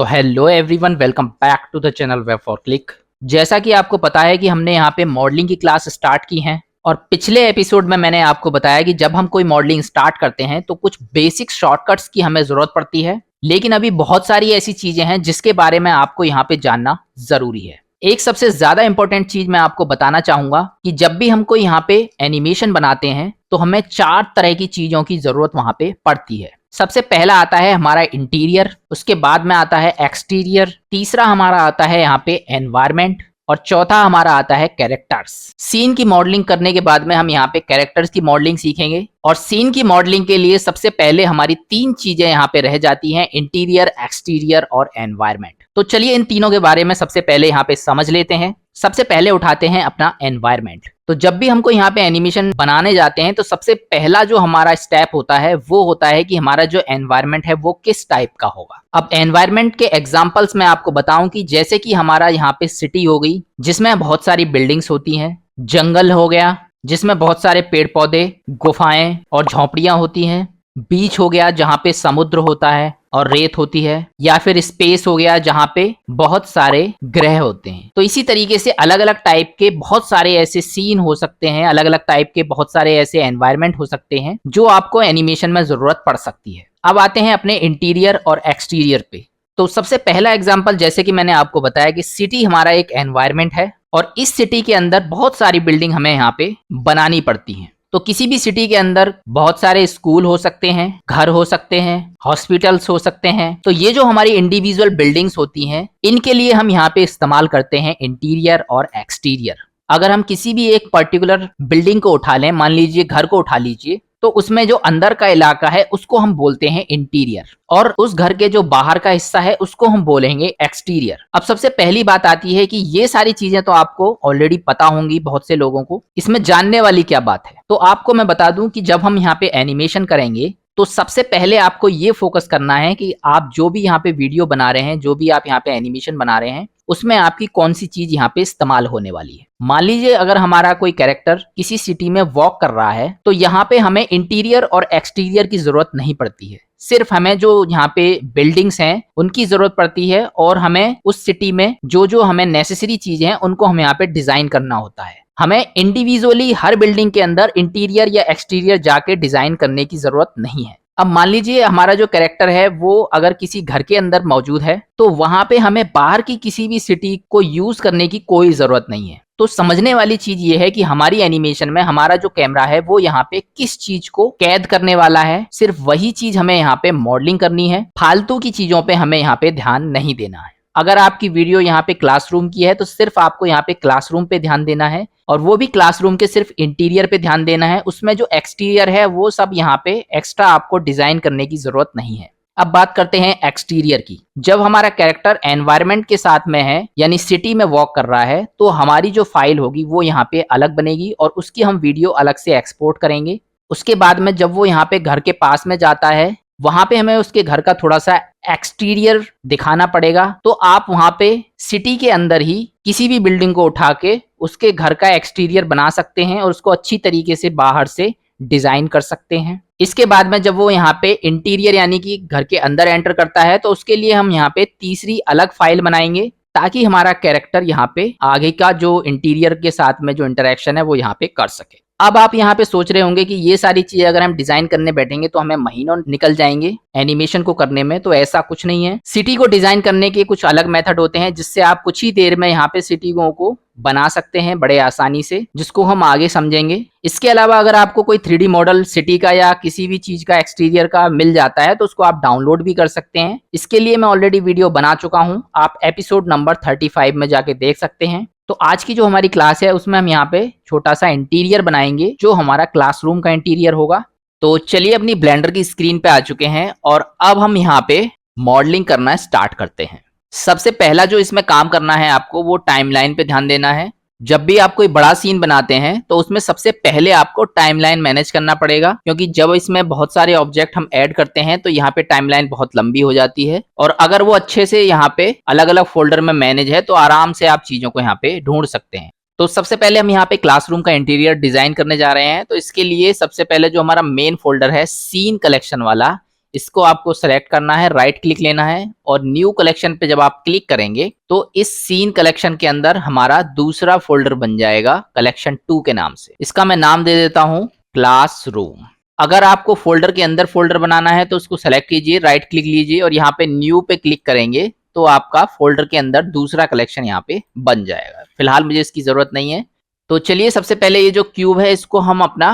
तो hello everyone, welcome back to the channel web for click. जैसा कि आपको पता है कि हमने यहाँ पे मॉडलिंग की क्लास स्टार्ट की है और पिछले एपिसोड में मैंने आपको बताया कि जब हम कोई मॉडलिंग स्टार्ट करते हैं तो कुछ बेसिक शॉर्टकट्स की हमें जरूरत पड़ती है, लेकिन अभी बहुत सारी ऐसी चीजें हैं जिसके बारे में आपको यहाँ पे जानना जरूरी है। एक सबसे ज्यादा इंपॉर्टेंट चीज मैं आपको बताना चाहूंगा कि जब भी हमको यहाँ पे एनिमेशन बनाते हैं तो हमें 4 तरह की चीजों की जरूरत वहां पे पड़ती है। सबसे पहला आता है हमारा इंटीरियर, उसके बाद में आता है एक्सटीरियर, तीसरा हमारा आता है यहाँ पे एनवायरमेंट और चौथा हमारा आता है कैरेक्टर्स। सीन की मॉडलिंग करने के बाद में हम यहाँ पे कैरेक्टर्स की मॉडलिंग सीखेंगे और सीन की मॉडलिंग के लिए सबसे पहले हमारी 3 चीजें यहाँ पे रह जाती हैं, इंटीरियर, एक्सटीरियर और एनवायरमेंट। तो चलिए इन तीनों के बारे में सबसे पहले यहाँ पे समझ लेते हैं। सबसे पहले उठाते हैं अपना एनवायरमेंट। तो जब भी हमको यहाँ पे एनिमेशन बनाने जाते हैं तो सबसे पहला जो हमारा स्टेप होता है वो होता है कि हमारा जो एनवायरमेंट है वो किस टाइप का होगा। अब एनवायरमेंट के एग्जांपल्स मैं आपको बताऊं कि जैसे कि हमारा यहाँ पे सिटी हो गई जिसमें बहुत सारी बिल्डिंग्स होती हैं, जंगल हो गया जिसमें बहुत सारे पेड़ पौधे, गुफाएं और झोपड़ियां होती हैं, बीच हो गया जहां पे समुद्र होता है और रेत होती है, या फिर स्पेस हो गया जहां पे बहुत सारे ग्रह होते हैं। तो इसी तरीके से अलग अलग टाइप के बहुत सारे ऐसे सीन हो सकते हैं, अलग अलग टाइप के बहुत सारे ऐसे एनवायरनमेंट हो सकते हैं जो आपको एनिमेशन में जरूरत पड़ सकती है। अब आते हैं अपने इंटीरियर और एक्सटीरियर पे। तो सबसे पहला एग्जाम्पल, जैसे कि मैंने आपको बताया कि सिटी हमारा एक एनवायरनमेंट है और इस सिटी के अंदर बहुत सारी बिल्डिंग हमें यहाँ पे बनानी पड़ती हैं। तो किसी भी सिटी के अंदर बहुत सारे स्कूल हो सकते हैं, घर हो सकते हैं, हॉस्पिटल्स हो सकते हैं। तो ये जो हमारी इंडिविजुअल बिल्डिंग्स होती हैं इनके लिए हम यहाँ पे इस्तेमाल करते हैं इंटीरियर और एक्सटीरियर। अगर हम किसी भी एक पर्टिकुलर बिल्डिंग को उठा लें, मान लीजिए घर को उठा लीजिए, तो उसमें जो अंदर का इलाका है उसको हम बोलते हैं इंटीरियर और उस घर के जो बाहर का हिस्सा है उसको हम बोलेंगे एक्सटीरियर। अब सबसे पहली बात आती है कि ये सारी चीजें तो आपको ऑलरेडी पता होंगी बहुत से लोगों को, इसमें जानने वाली क्या बात है। तो आपको मैं बता दूं कि जब हम यहाँ पे एनिमेशन करेंगे तो सबसे पहले आपको ये फोकस करना है कि आप जो भी यहाँ पे वीडियो बना रहे हैं, जो भी आप यहाँ पे एनिमेशन बना रहे हैं, उसमें आपकी कौन सी चीज यहाँ पे इस्तेमाल होने वाली है। मान लीजिए अगर हमारा कोई कैरेक्टर किसी सिटी में वॉक कर रहा है तो यहाँ पे हमें इंटीरियर और एक्सटीरियर की जरूरत नहीं पड़ती है, सिर्फ हमें जो यहाँ पे बिल्डिंग्स हैं उनकी जरूरत पड़ती है और हमें उस सिटी में जो जो हमें नेसेसरी चीजें हैं उनको हमें यहाँ पे डिजाइन करना होता है। हमें इंडिविजुअली हर बिल्डिंग के अंदर इंटीरियर या एक्सटीरियर जाके डिजाइन करने की जरूरत नहीं है। अब मान लीजिए हमारा जो कैरेक्टर है वो अगर किसी घर के अंदर मौजूद है तो वहां पे हमें बाहर की किसी भी सिटी को यूज करने की कोई जरूरत नहीं है। तो समझने वाली चीज ये है कि हमारी एनिमेशन में हमारा जो कैमरा है वो यहाँ पे किस चीज को कैद करने वाला है, सिर्फ वही चीज हमें यहाँ पे मॉडलिंग करनी है। फालतू की चीजों पे हमें यहाँ पे ध्यान नहीं देना है। अगर आपकी वीडियो यहाँ पे क्लासरूम की है तो सिर्फ आपको यहाँ पे क्लासरूम पे ध्यान देना है और वो भी क्लासरूम के सिर्फ इंटीरियर पे ध्यान देना है। उसमें जो एक्सटीरियर है वो सब यहाँ पे एक्स्ट्रा आपको डिजाइन करने की जरूरत नहीं है। अब बात करते हैं एक्सटीरियर की। जब हमारा कैरेक्टर एनवायरनमेंट के साथ में है यानी सिटी में वॉक कर रहा है तो हमारी जो फाइल होगी वो यहाँ पे अलग बनेगी और उसकी हम वीडियो अलग से एक्सपोर्ट करेंगे। उसके बाद में जब वो यहाँ पे घर के पास में जाता है वहां पे हमें उसके घर का थोड़ा सा एक्सटीरियर दिखाना पड़ेगा। तो आप वहां पे सिटी के अंदर ही किसी भी बिल्डिंग को उठा के उसके घर का एक्सटीरियर बना सकते हैं और उसको अच्छी तरीके से बाहर से डिजाइन कर सकते हैं। इसके बाद में जब वो यहाँ पे इंटीरियर यानी कि घर के अंदर एंटर करता है तो उसके लिए हम यहाँ पे तीसरी अलग फाइल बनाएंगे ताकि हमारा कैरेक्टर यहाँ पे आगे का जो इंटीरियर के साथ में जो इंटरेक्शन है वो यहाँ पे कर सके। अब आप यहाँ पे सोच रहे होंगे कि ये सारी चीजें अगर हम डिजाइन करने बैठेंगे तो हमें महीनों निकल जाएंगे एनिमेशन को करने में। तो ऐसा कुछ नहीं है। सिटी को डिजाइन करने के कुछ अलग मेथड होते हैं जिससे आप कुछ ही देर में यहाँ पे सिटी को बना सकते हैं बड़े आसानी से, जिसको हम आगे समझेंगे। इसके अलावा अगर आपको कोई 3D मॉडल सिटी का या किसी भी चीज का एक्सटीरियर का मिल जाता है तो उसको आप डाउनलोड भी कर सकते हैं। इसके लिए मैं ऑलरेडी वीडियो बना चुका हूँ, आप एपिसोड नंबर 35 में जाके देख सकते हैं। तो आज की जो हमारी क्लास है उसमें हम यहाँ पे छोटा सा इंटीरियर बनाएंगे जो हमारा क्लासरूम का इंटीरियर होगा। तो चलिए अपनी ब्लेंडर की स्क्रीन पे आ चुके हैं और अब हम यहाँ पे मॉडलिंग करना स्टार्ट करते हैं। सबसे पहला जो इसमें काम करना है आपको वो टाइमलाइन पे ध्यान देना है। जब भी आप कोई बड़ा सीन बनाते हैं तो उसमें सबसे पहले आपको टाइमलाइन मैनेज करना पड़ेगा, क्योंकि जब इसमें बहुत सारे ऑब्जेक्ट हम ऐड करते हैं तो यहाँ पे टाइमलाइन बहुत लंबी हो जाती है और अगर वो अच्छे से यहाँ पे अलग अलग फोल्डर में मैनेज है तो आराम से आप चीजों को यहाँ पे ढूंढ सकते हैं। तो सबसे पहले हम यहाँ पे क्लासरूम का इंटीरियर डिजाइन करने जा रहे हैं। तो इसके लिए सबसे पहले जो हमारा मेन फोल्डर है सीन कलेक्शन वाला, इसको आपको सेलेक्ट करना है, राइट क्लिक लेना है और न्यू कलेक्शन पे जब आप क्लिक करेंगे तो इस सीन कलेक्शन के अंदर हमारा दूसरा फोल्डर बन जाएगा कलेक्शन 2 के नाम से। इसका मैं नाम दे देता हूं क्लासरूम। अगर आपको फोल्डर के अंदर फोल्डर बनाना है तो उसको सेलेक्ट कीजिए, राइट क्लिक लीजिए और यहाँ पे न्यू पे क्लिक करेंगे तो आपका फोल्डर के अंदर दूसरा कलेक्शन यहाँ पे बन जाएगा। फिलहाल मुझे इसकी जरूरत नहीं है। तो चलिए सबसे पहले ये जो क्यूब है इसको हम अपना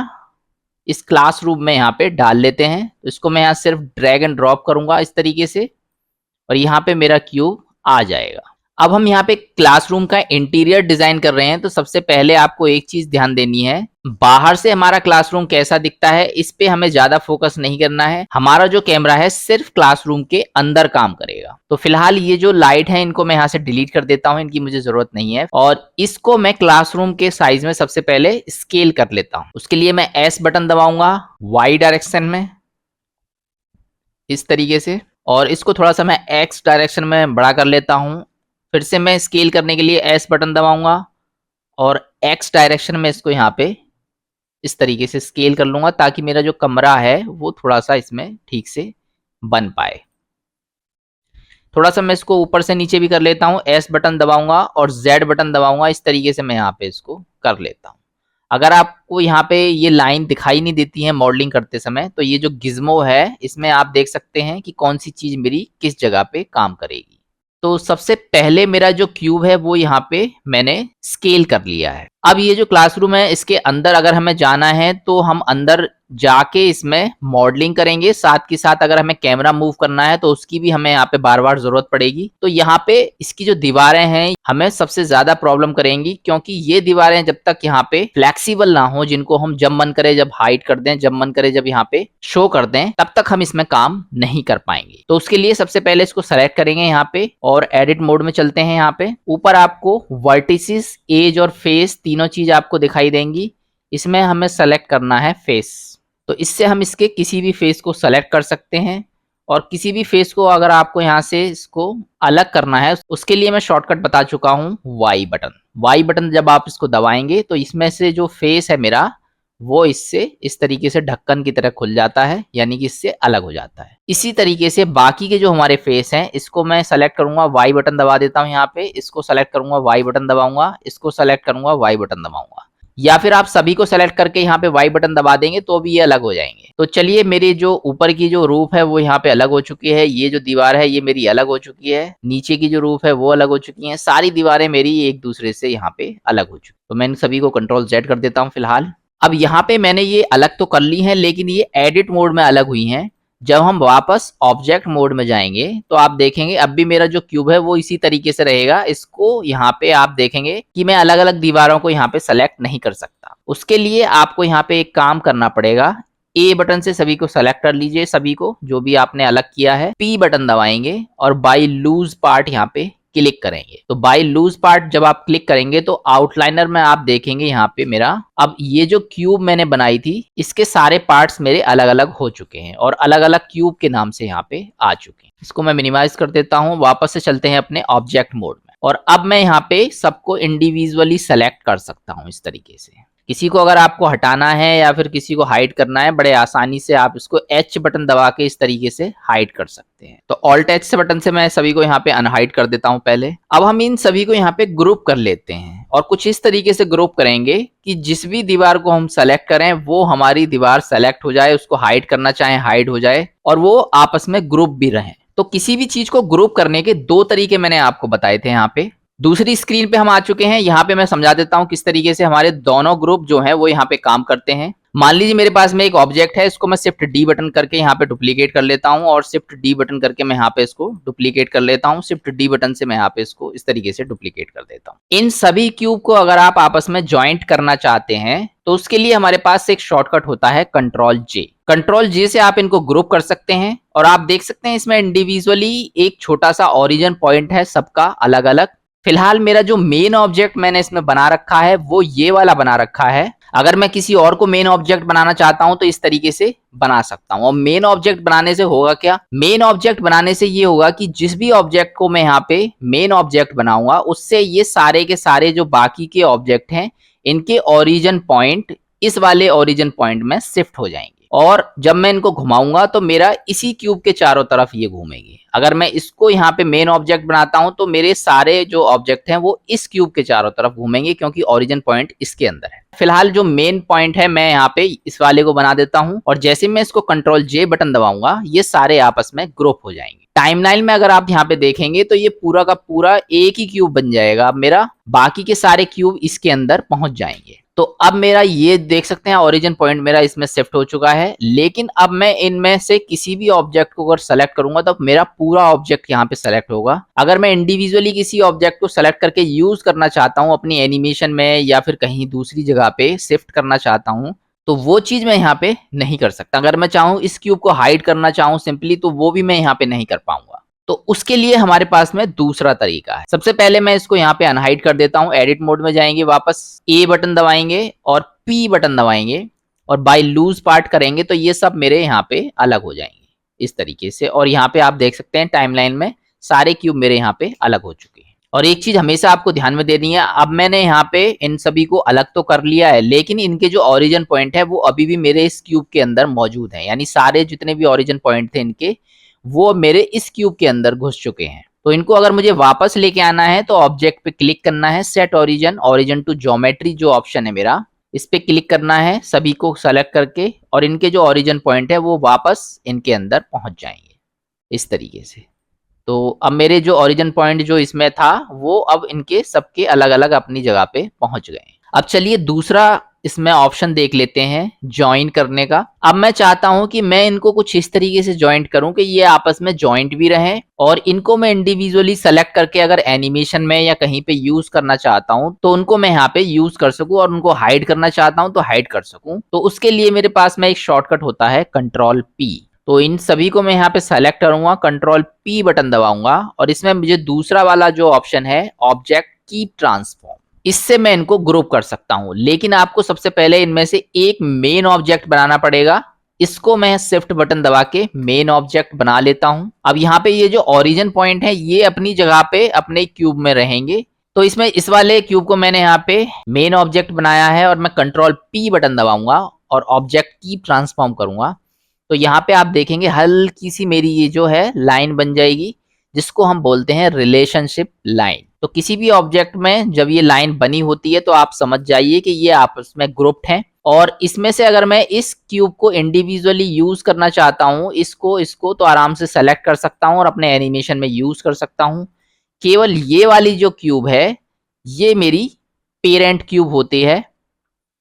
इस क्लासरूम में यहाँ पे डाल लेते हैं। तो इसको मैं यहाँ सिर्फ ड्रैग एंड ड्रॉप करूंगा इस तरीके से और यहाँ पे मेरा क्यूब आ जाएगा। अब हम यहाँ पे क्लासरूम का इंटीरियर डिजाइन कर रहे हैं तो सबसे पहले आपको एक चीज ध्यान देनी है, बाहर से हमारा क्लासरूम कैसा दिखता है इस पे हमें ज्यादा फोकस नहीं करना है। हमारा जो कैमरा है सिर्फ क्लासरूम के अंदर काम करेगा। तो फिलहाल ये जो लाइट है इनको मैं यहाँ से डिलीट कर देता हूँ, इनकी मुझे जरूरत नहीं है और इसको मैं क्लासरूम के साइज में सबसे पहले स्केल कर लेता हूँ। उसके लिए मैं एस बटन दबाऊंगा वाई डायरेक्शन में इस तरीके से और इसको थोड़ा सा मैं एक्स डायरेक्शन में बड़ा कर लेता हूँ। फिर से मैं स्केल करने के लिए एस बटन दबाऊंगा और एक्स डायरेक्शन में इसको यहाँ पे इस तरीके से स्केल कर लूंगा ताकि मेरा जो कमरा है वो थोड़ा सा इसमें ठीक से बन पाए। थोड़ा सा मैं इसको ऊपर से नीचे भी कर लेता हूँ, एस बटन दबाऊंगा और जेड बटन दबाऊंगा, इस तरीके से मैं यहाँ पे इसको कर लेता हूँ। अगर आपको यहाँ पे ये लाइन दिखाई नहीं देती है मॉडलिंग करते समय तो ये जो गिज्मो है इसमें आप देख सकते हैं कि कौन सी चीज मेरी किस जगह पे काम करेगी। तो सबसे पहले मेरा जो क्यूब है वो यहाँ पे मैंने स्केल कर लिया है। अब ये जो क्लासरूम है इसके अंदर अगर हमें जाना है तो हम अंदर जाके इसमें मॉडलिंग करेंगे, साथ के साथ अगर हमें कैमरा मूव करना है तो उसकी भी हमें यहाँ पे बार बार जरूरत पड़ेगी। तो यहाँ पे इसकी जो दीवारें हैं हमें सबसे ज्यादा प्रॉब्लम करेंगी क्योंकि ये दीवारें जब तक यहाँ पे फ्लेक्सिबल ना हो, जिनको हम जब मन करे जब हाइड कर दें, जब मन करे जब यहाँ पे शो कर दें, तब तक हम इसमें काम नहीं कर पाएंगे। तो उसके लिए सबसे पहले इसको सेलेक्ट करेंगे यहाँ पे और एडिट मोड में चलते हैं। यहाँ पे ऊपर आपको वर्टिसेस, एज और फेस तीनों चीज आपको दिखाई देंगी। इसमें हमें सेलेक्ट करना है फेस। तो इससे हम इसके किसी भी फेस को सेलेक्ट कर सकते हैं और किसी भी फेस को अगर आपको यहाँ से इसको अलग करना है उसके लिए मैं शॉर्टकट बता चुका हूँ वाई बटन। वाई बटन जब आप इसको दबाएंगे तो इसमें से जो फेस है मेरा वो इससे इस तरीके से ढक्कन की तरह खुल जाता है, यानी कि इससे अलग हो जाता है। इसी तरीके से बाकी के जो हमारे फेस हैं इसको मैं सेलेक्ट करूंगा, वाई बटन दबा देता हूं यहाँ पे, इसको सेलेक्ट करूंगा, वाई बटन दबाऊंगा, इसको सेलेक्ट करूंगा, वाई बटन दबाऊंगा, या फिर आप सभी को सेलेक्ट करके यहाँ पे वाई बटन दबा देंगे तो भी ये अलग हो जाएंगे। तो चलिए मेरी जो ऊपर की जो रूफ है वो यहाँ पे अलग हो चुकी है, ये जो दीवार है ये मेरी अलग हो चुकी है, नीचे की जो रूफ है वो अलग हो चुकी है, सारी दीवारें मेरी एक दूसरे से यहाँ पे अलग हो चुकी। तो मैं इन सभी को कंट्रोल जेड कर देता हूँ फिलहाल। अब यहाँ पे मैंने ये अलग तो कर ली है लेकिन ये एडिट मोड में अलग हुई हैं। जब हम वापस ऑब्जेक्ट मोड में जाएंगे तो आप देखेंगे अब भी मेरा जो क्यूब है वो इसी तरीके से रहेगा। इसको यहाँ पे आप देखेंगे कि मैं अलग अलग दीवारों को यहाँ पे सेलेक्ट नहीं कर सकता। उसके लिए आपको यहाँ पे एक काम करना पड़ेगा, ए बटन से सभी को सेलेक्ट कर लीजिए, सभी को जो भी आपने अलग किया है, पी बटन दबाएंगे और बाई लूज पार्ट यहाँ पे क्लिक करेंगे। तो बाय लूज पार्ट जब आप क्लिक करेंगे तो आउटलाइनर में आप देखेंगे यहाँ पे मेरा अब ये जो क्यूब मैंने बनाई थी इसके सारे पार्ट्स मेरे अलग अलग हो चुके हैं और अलग अलग क्यूब के नाम से यहाँ पे आ चुके हैं। इसको मैं मिनिमाइज कर देता हूँ। वापस से चलते हैं अपने ऑब्जेक्ट मोड में और अब मैं यहाँ पे सबको इंडिविजुअली सेलेक्ट कर सकता हूँ इस तरीके से। किसी को अगर आपको हटाना है या फिर किसी को हाइड करना है बड़े आसानी से आप इसको एच बटन दबा के इस तरीके से हाइड कर सकते हैं। तो ऑल्ट एच से बटन से मैं सभी को यहाँ पे अनहाइड कर देता हूँ पहले। अब हम इन सभी को यहाँ पे ग्रुप कर लेते हैं और कुछ इस तरीके से ग्रुप करेंगे कि जिस भी दीवार को हम सेलेक्ट करें वो हमारी दीवार सेलेक्ट हो जाए, उसको हाइड करना चाहे हाइड हो जाए और वो आपस में ग्रुप भी रहे। तो किसी भी चीज को ग्रुप करने के दो तरीके मैंने आपको बताए थे। यहाँ पे दूसरी स्क्रीन पे हम आ चुके हैं। यहाँ पे मैं समझा देता हूँ किस तरीके से हमारे दोनों ग्रुप जो हैं वो यहाँ पे काम करते हैं। मान लीजिए मेरे पास में एक ऑब्जेक्ट है, इसको मैं शिफ्ट डी बटन करके यहाँ पे डुप्लीकेट कर लेता हूँ और शिफ्ट डी बटन करके मैं यहाँ पे इसको डुप्लीकेट कर लेता हूँ। शिफ्ट डी बटन से मैं यहाँ पे इसको इस तरीके से डुप्लीकेट कर देता हूँ। इन सभी क्यूब को अगर आप आपस में ज्वाइंट करना चाहते हैं तो उसके लिए हमारे पास एक शॉर्टकट होता है कंट्रोल जे। कंट्रोल जे से आप इनको ग्रुप कर सकते हैं और आप देख सकते हैं इसमें इंडिविजुअली एक छोटा सा ओरिजिन पॉइंट है सबका अलग अलग। फिलहाल मेरा जो मेन ऑब्जेक्ट मैंने इसमें बना रखा है वो ये वाला बना रखा है। अगर मैं किसी और को मेन ऑब्जेक्ट बनाना चाहता हूं तो इस तरीके से बना सकता हूं। और मेन ऑब्जेक्ट बनाने से होगा क्या, मेन ऑब्जेक्ट बनाने से ये होगा कि जिस भी ऑब्जेक्ट को मैं यहाँ पे मेन ऑब्जेक्ट बनाऊंगा उससे ये सारे के सारे जो बाकी के ऑब्जेक्ट हैं इनके ओरिजिन पॉइंट इस वाले ओरिजिन पॉइंट में शिफ्ट हो जाएंगे। और जब मैं इनको घुमाऊंगा तो मेरा इसी क्यूब के चारों तरफ ये घूमेंगे। अगर मैं इसको यहाँ पे मेन ऑब्जेक्ट बनाता हूं तो मेरे सारे जो ऑब्जेक्ट हैं वो इस क्यूब के चारों तरफ घूमेंगे, क्योंकि ओरिजिन पॉइंट इसके अंदर है। फिलहाल जो मेन पॉइंट है मैं यहाँ पे इस वाले को बना देता हूं, और जैसे मैं इसको कंट्रोल जे बटन दबाऊंगा ये सारे आपस में ग्रुप हो जाएंगे। टाइमलाइन में अगर आप यहाँ पे देखेंगे तो ये पूरा का पूरा एक ही क्यूब बन जाएगा मेरा, बाकी के सारे क्यूब इसके अंदर पहुंच जाएंगे। तो अब मेरा ये देख सकते हैं ओरिजिन पॉइंट मेरा इसमें शिफ्ट हो चुका है। लेकिन अब मैं इनमें से किसी भी ऑब्जेक्ट को अगर सेलेक्ट करूंगा तो मेरा पूरा ऑब्जेक्ट यहाँ पे सेलेक्ट होगा। अगर मैं इंडिविजुअली किसी ऑब्जेक्ट को सेलेक्ट करके यूज करना चाहता हूँ अपनी एनिमेशन में या फिर कहीं दूसरी जगह पे शिफ्ट करना चाहता हूँ तो वो चीज मैं यहाँ पे नहीं कर सकता। अगर मैं चाहूँ इस क्यूब को हाइड करना चाहूँ सिंपली, तो वो भी मैं यहाँ पे नहीं कर पाऊंगा। तो उसके लिए हमारे पास में दूसरा तरीका है। सबसे पहले मैं इसको यहाँ पे अनहाइड कर देता हूँ। एडिट मोड में जाएंगे, वापस ए बटन दबाएंगे और पी बटन दबाएंगे और बाय लूज पार्ट करेंगे तो ये सब मेरे यहाँ पे अलग हो जाएंगे इस तरीके से। और यहाँ पे आप देख सकते हैं टाइमलाइन में सारे क्यूब मेरे यहाँ पे अलग हो चुके हैं। और एक चीज हमेशा आपको ध्यान में देनी है, अब मैंने यहाँ पे इन सभी को अलग तो कर लिया है, लेकिन इनके जो ओरिजिन पॉइंट है वो अभी भी मेरे इस क्यूब के अंदर मौजूद है। यानी सारे जितने भी ओरिजिन पॉइंट थे इनके वो मेरे इस क्यूब के अंदर घुस चुके हैं। तो इनको अगर मुझे वापस लेके आना है तो ऑब्जेक्ट पे क्लिक करना है, सेट ओरिजिन टू ज्योमेट्री जो ऑप्शन है मेरा, इस पे क्लिक करना है सभी को सेलेक्ट करके, और इनके जो ओरिजिन पॉइंट है वो वापस इनके अंदर पहुंच जाएंगे इस तरीके से। तो अब मेरे जो ओरिजिन पॉइंट जो इसमें था वो अब इनके सबके अलग अलग अपनी जगह पे पहुंच गए। अब चलिए दूसरा इसमें ऑप्शन देख लेते हैं ज्वाइन करने का। अब मैं चाहता हूं कि मैं इनको कुछ इस तरीके से ज्वाइंट करूं कि ये आपस में ज्वाइंट भी रहें, और इनको मैं इंडिविजुअली सेलेक्ट करके अगर एनिमेशन में या कहीं पे यूज करना चाहता हूं तो उनको मैं यहाँ पे यूज कर सकूं, और उनको हाइड करना चाहता हूं तो हाइड कर सकूं। तो उसके लिए मेरे पास में एक शॉर्टकट होता है कंट्रोल पी। तो इन सभी को मैं यहाँ पे सेलेक्ट करूंगा, कंट्रोल पी बटन दबाऊंगा, और इसमें मुझे दूसरा वाला जो ऑप्शन है ऑब्जेक्ट कीप ट्रांसफॉर्म, इससे मैं इनको ग्रुप कर सकता हूं। लेकिन आपको सबसे पहले इनमें से एक मेन ऑब्जेक्ट बनाना पड़ेगा। इसको मैं शिफ्ट बटन दबा के मेन ऑब्जेक्ट बना लेता हूं। अब यहाँ पे ये जो ओरिजिन पॉइंट है ये अपनी जगह पे अपने क्यूब में रहेंगे। तो इसमें इस वाले क्यूब को मैंने यहाँ पे मेन ऑब्जेक्ट बनाया है, और मैं कंट्रोल पी बटन दबाऊंगा और ऑब्जेक्ट कीप ट्रांसफॉर्म करूंगा। तो यहाँ पे आप देखेंगे हल्की सी मेरी ये जो है लाइन बन जाएगी, जिसको हम बोलते हैं रिलेशनशिप लाइन। तो किसी भी ऑब्जेक्ट में जब ये लाइन बनी होती है तो आप समझ जाइए कि ये आपस में ग्रुप्ड हैं। और इसमें से अगर मैं इस क्यूब को इंडिविजुअली यूज करना चाहता हूँ, इसको तो आराम से सेलेक्ट कर सकता हूँ और अपने एनिमेशन में यूज कर सकता हूँ। केवल ये वाली जो क्यूब है ये मेरी पेरेंट क्यूब होती है,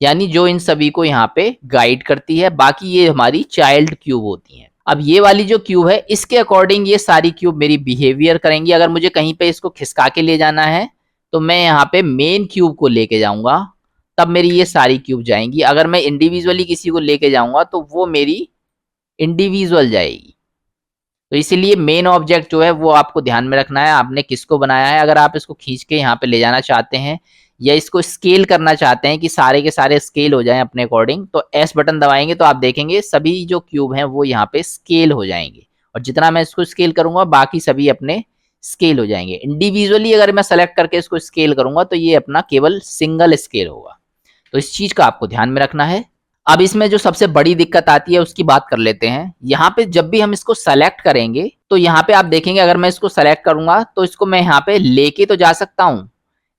यानी जो इन सभी को यहाँ पे गाइड करती है। बाकी ये हमारी चाइल्ड क्यूब होती हैं। अब ये वाली जो क्यूब है इसके अकॉर्डिंग ये सारी क्यूब मेरी बिहेवियर करेंगी। अगर मुझे कहीं पे इसको खिसका के ले जाना है तो मैं यहाँ पे मेन क्यूब को लेके जाऊंगा, तब मेरी ये सारी क्यूब जाएंगी। अगर मैं इंडिविजुअली किसी को लेके जाऊंगा तो वो मेरी इंडिविजुअल जाएगी। तो इसीलिए मेन ऑब्जेक्ट जो है वो आपको ध्यान में रखना है, आपने किसको बनाया है। अगर आप इसको खींच के यहाँ पे ले जाना चाहते हैं या इसको स्केल करना चाहते हैं कि सारे के सारे स्केल हो जाएं अपने अकॉर्डिंग, तो एस बटन दबाएंगे तो आप देखेंगे सभी जो क्यूब हैं वो यहाँ पे स्केल हो जाएंगे। और जितना मैं इसको स्केल करूंगा बाकी सभी अपने स्केल हो जाएंगे। इंडिविजुअली अगर मैं सेलेक्ट करके इसको स्केल करूंगा तो ये अपना केवल सिंगल स्केल होगा। तो इस चीज का आपको ध्यान में रखना है। अब इसमें जो सबसे बड़ी दिक्कत आती है उसकी बात कर लेते हैं। यहाँ पे जब भी हम इसको सेलेक्ट करेंगे तो यहाँ पे आप देखेंगे अगर मैं इसको सेलेक्ट करूंगा तो इसको मैं यहाँ पे लेके तो जा सकता हूँ,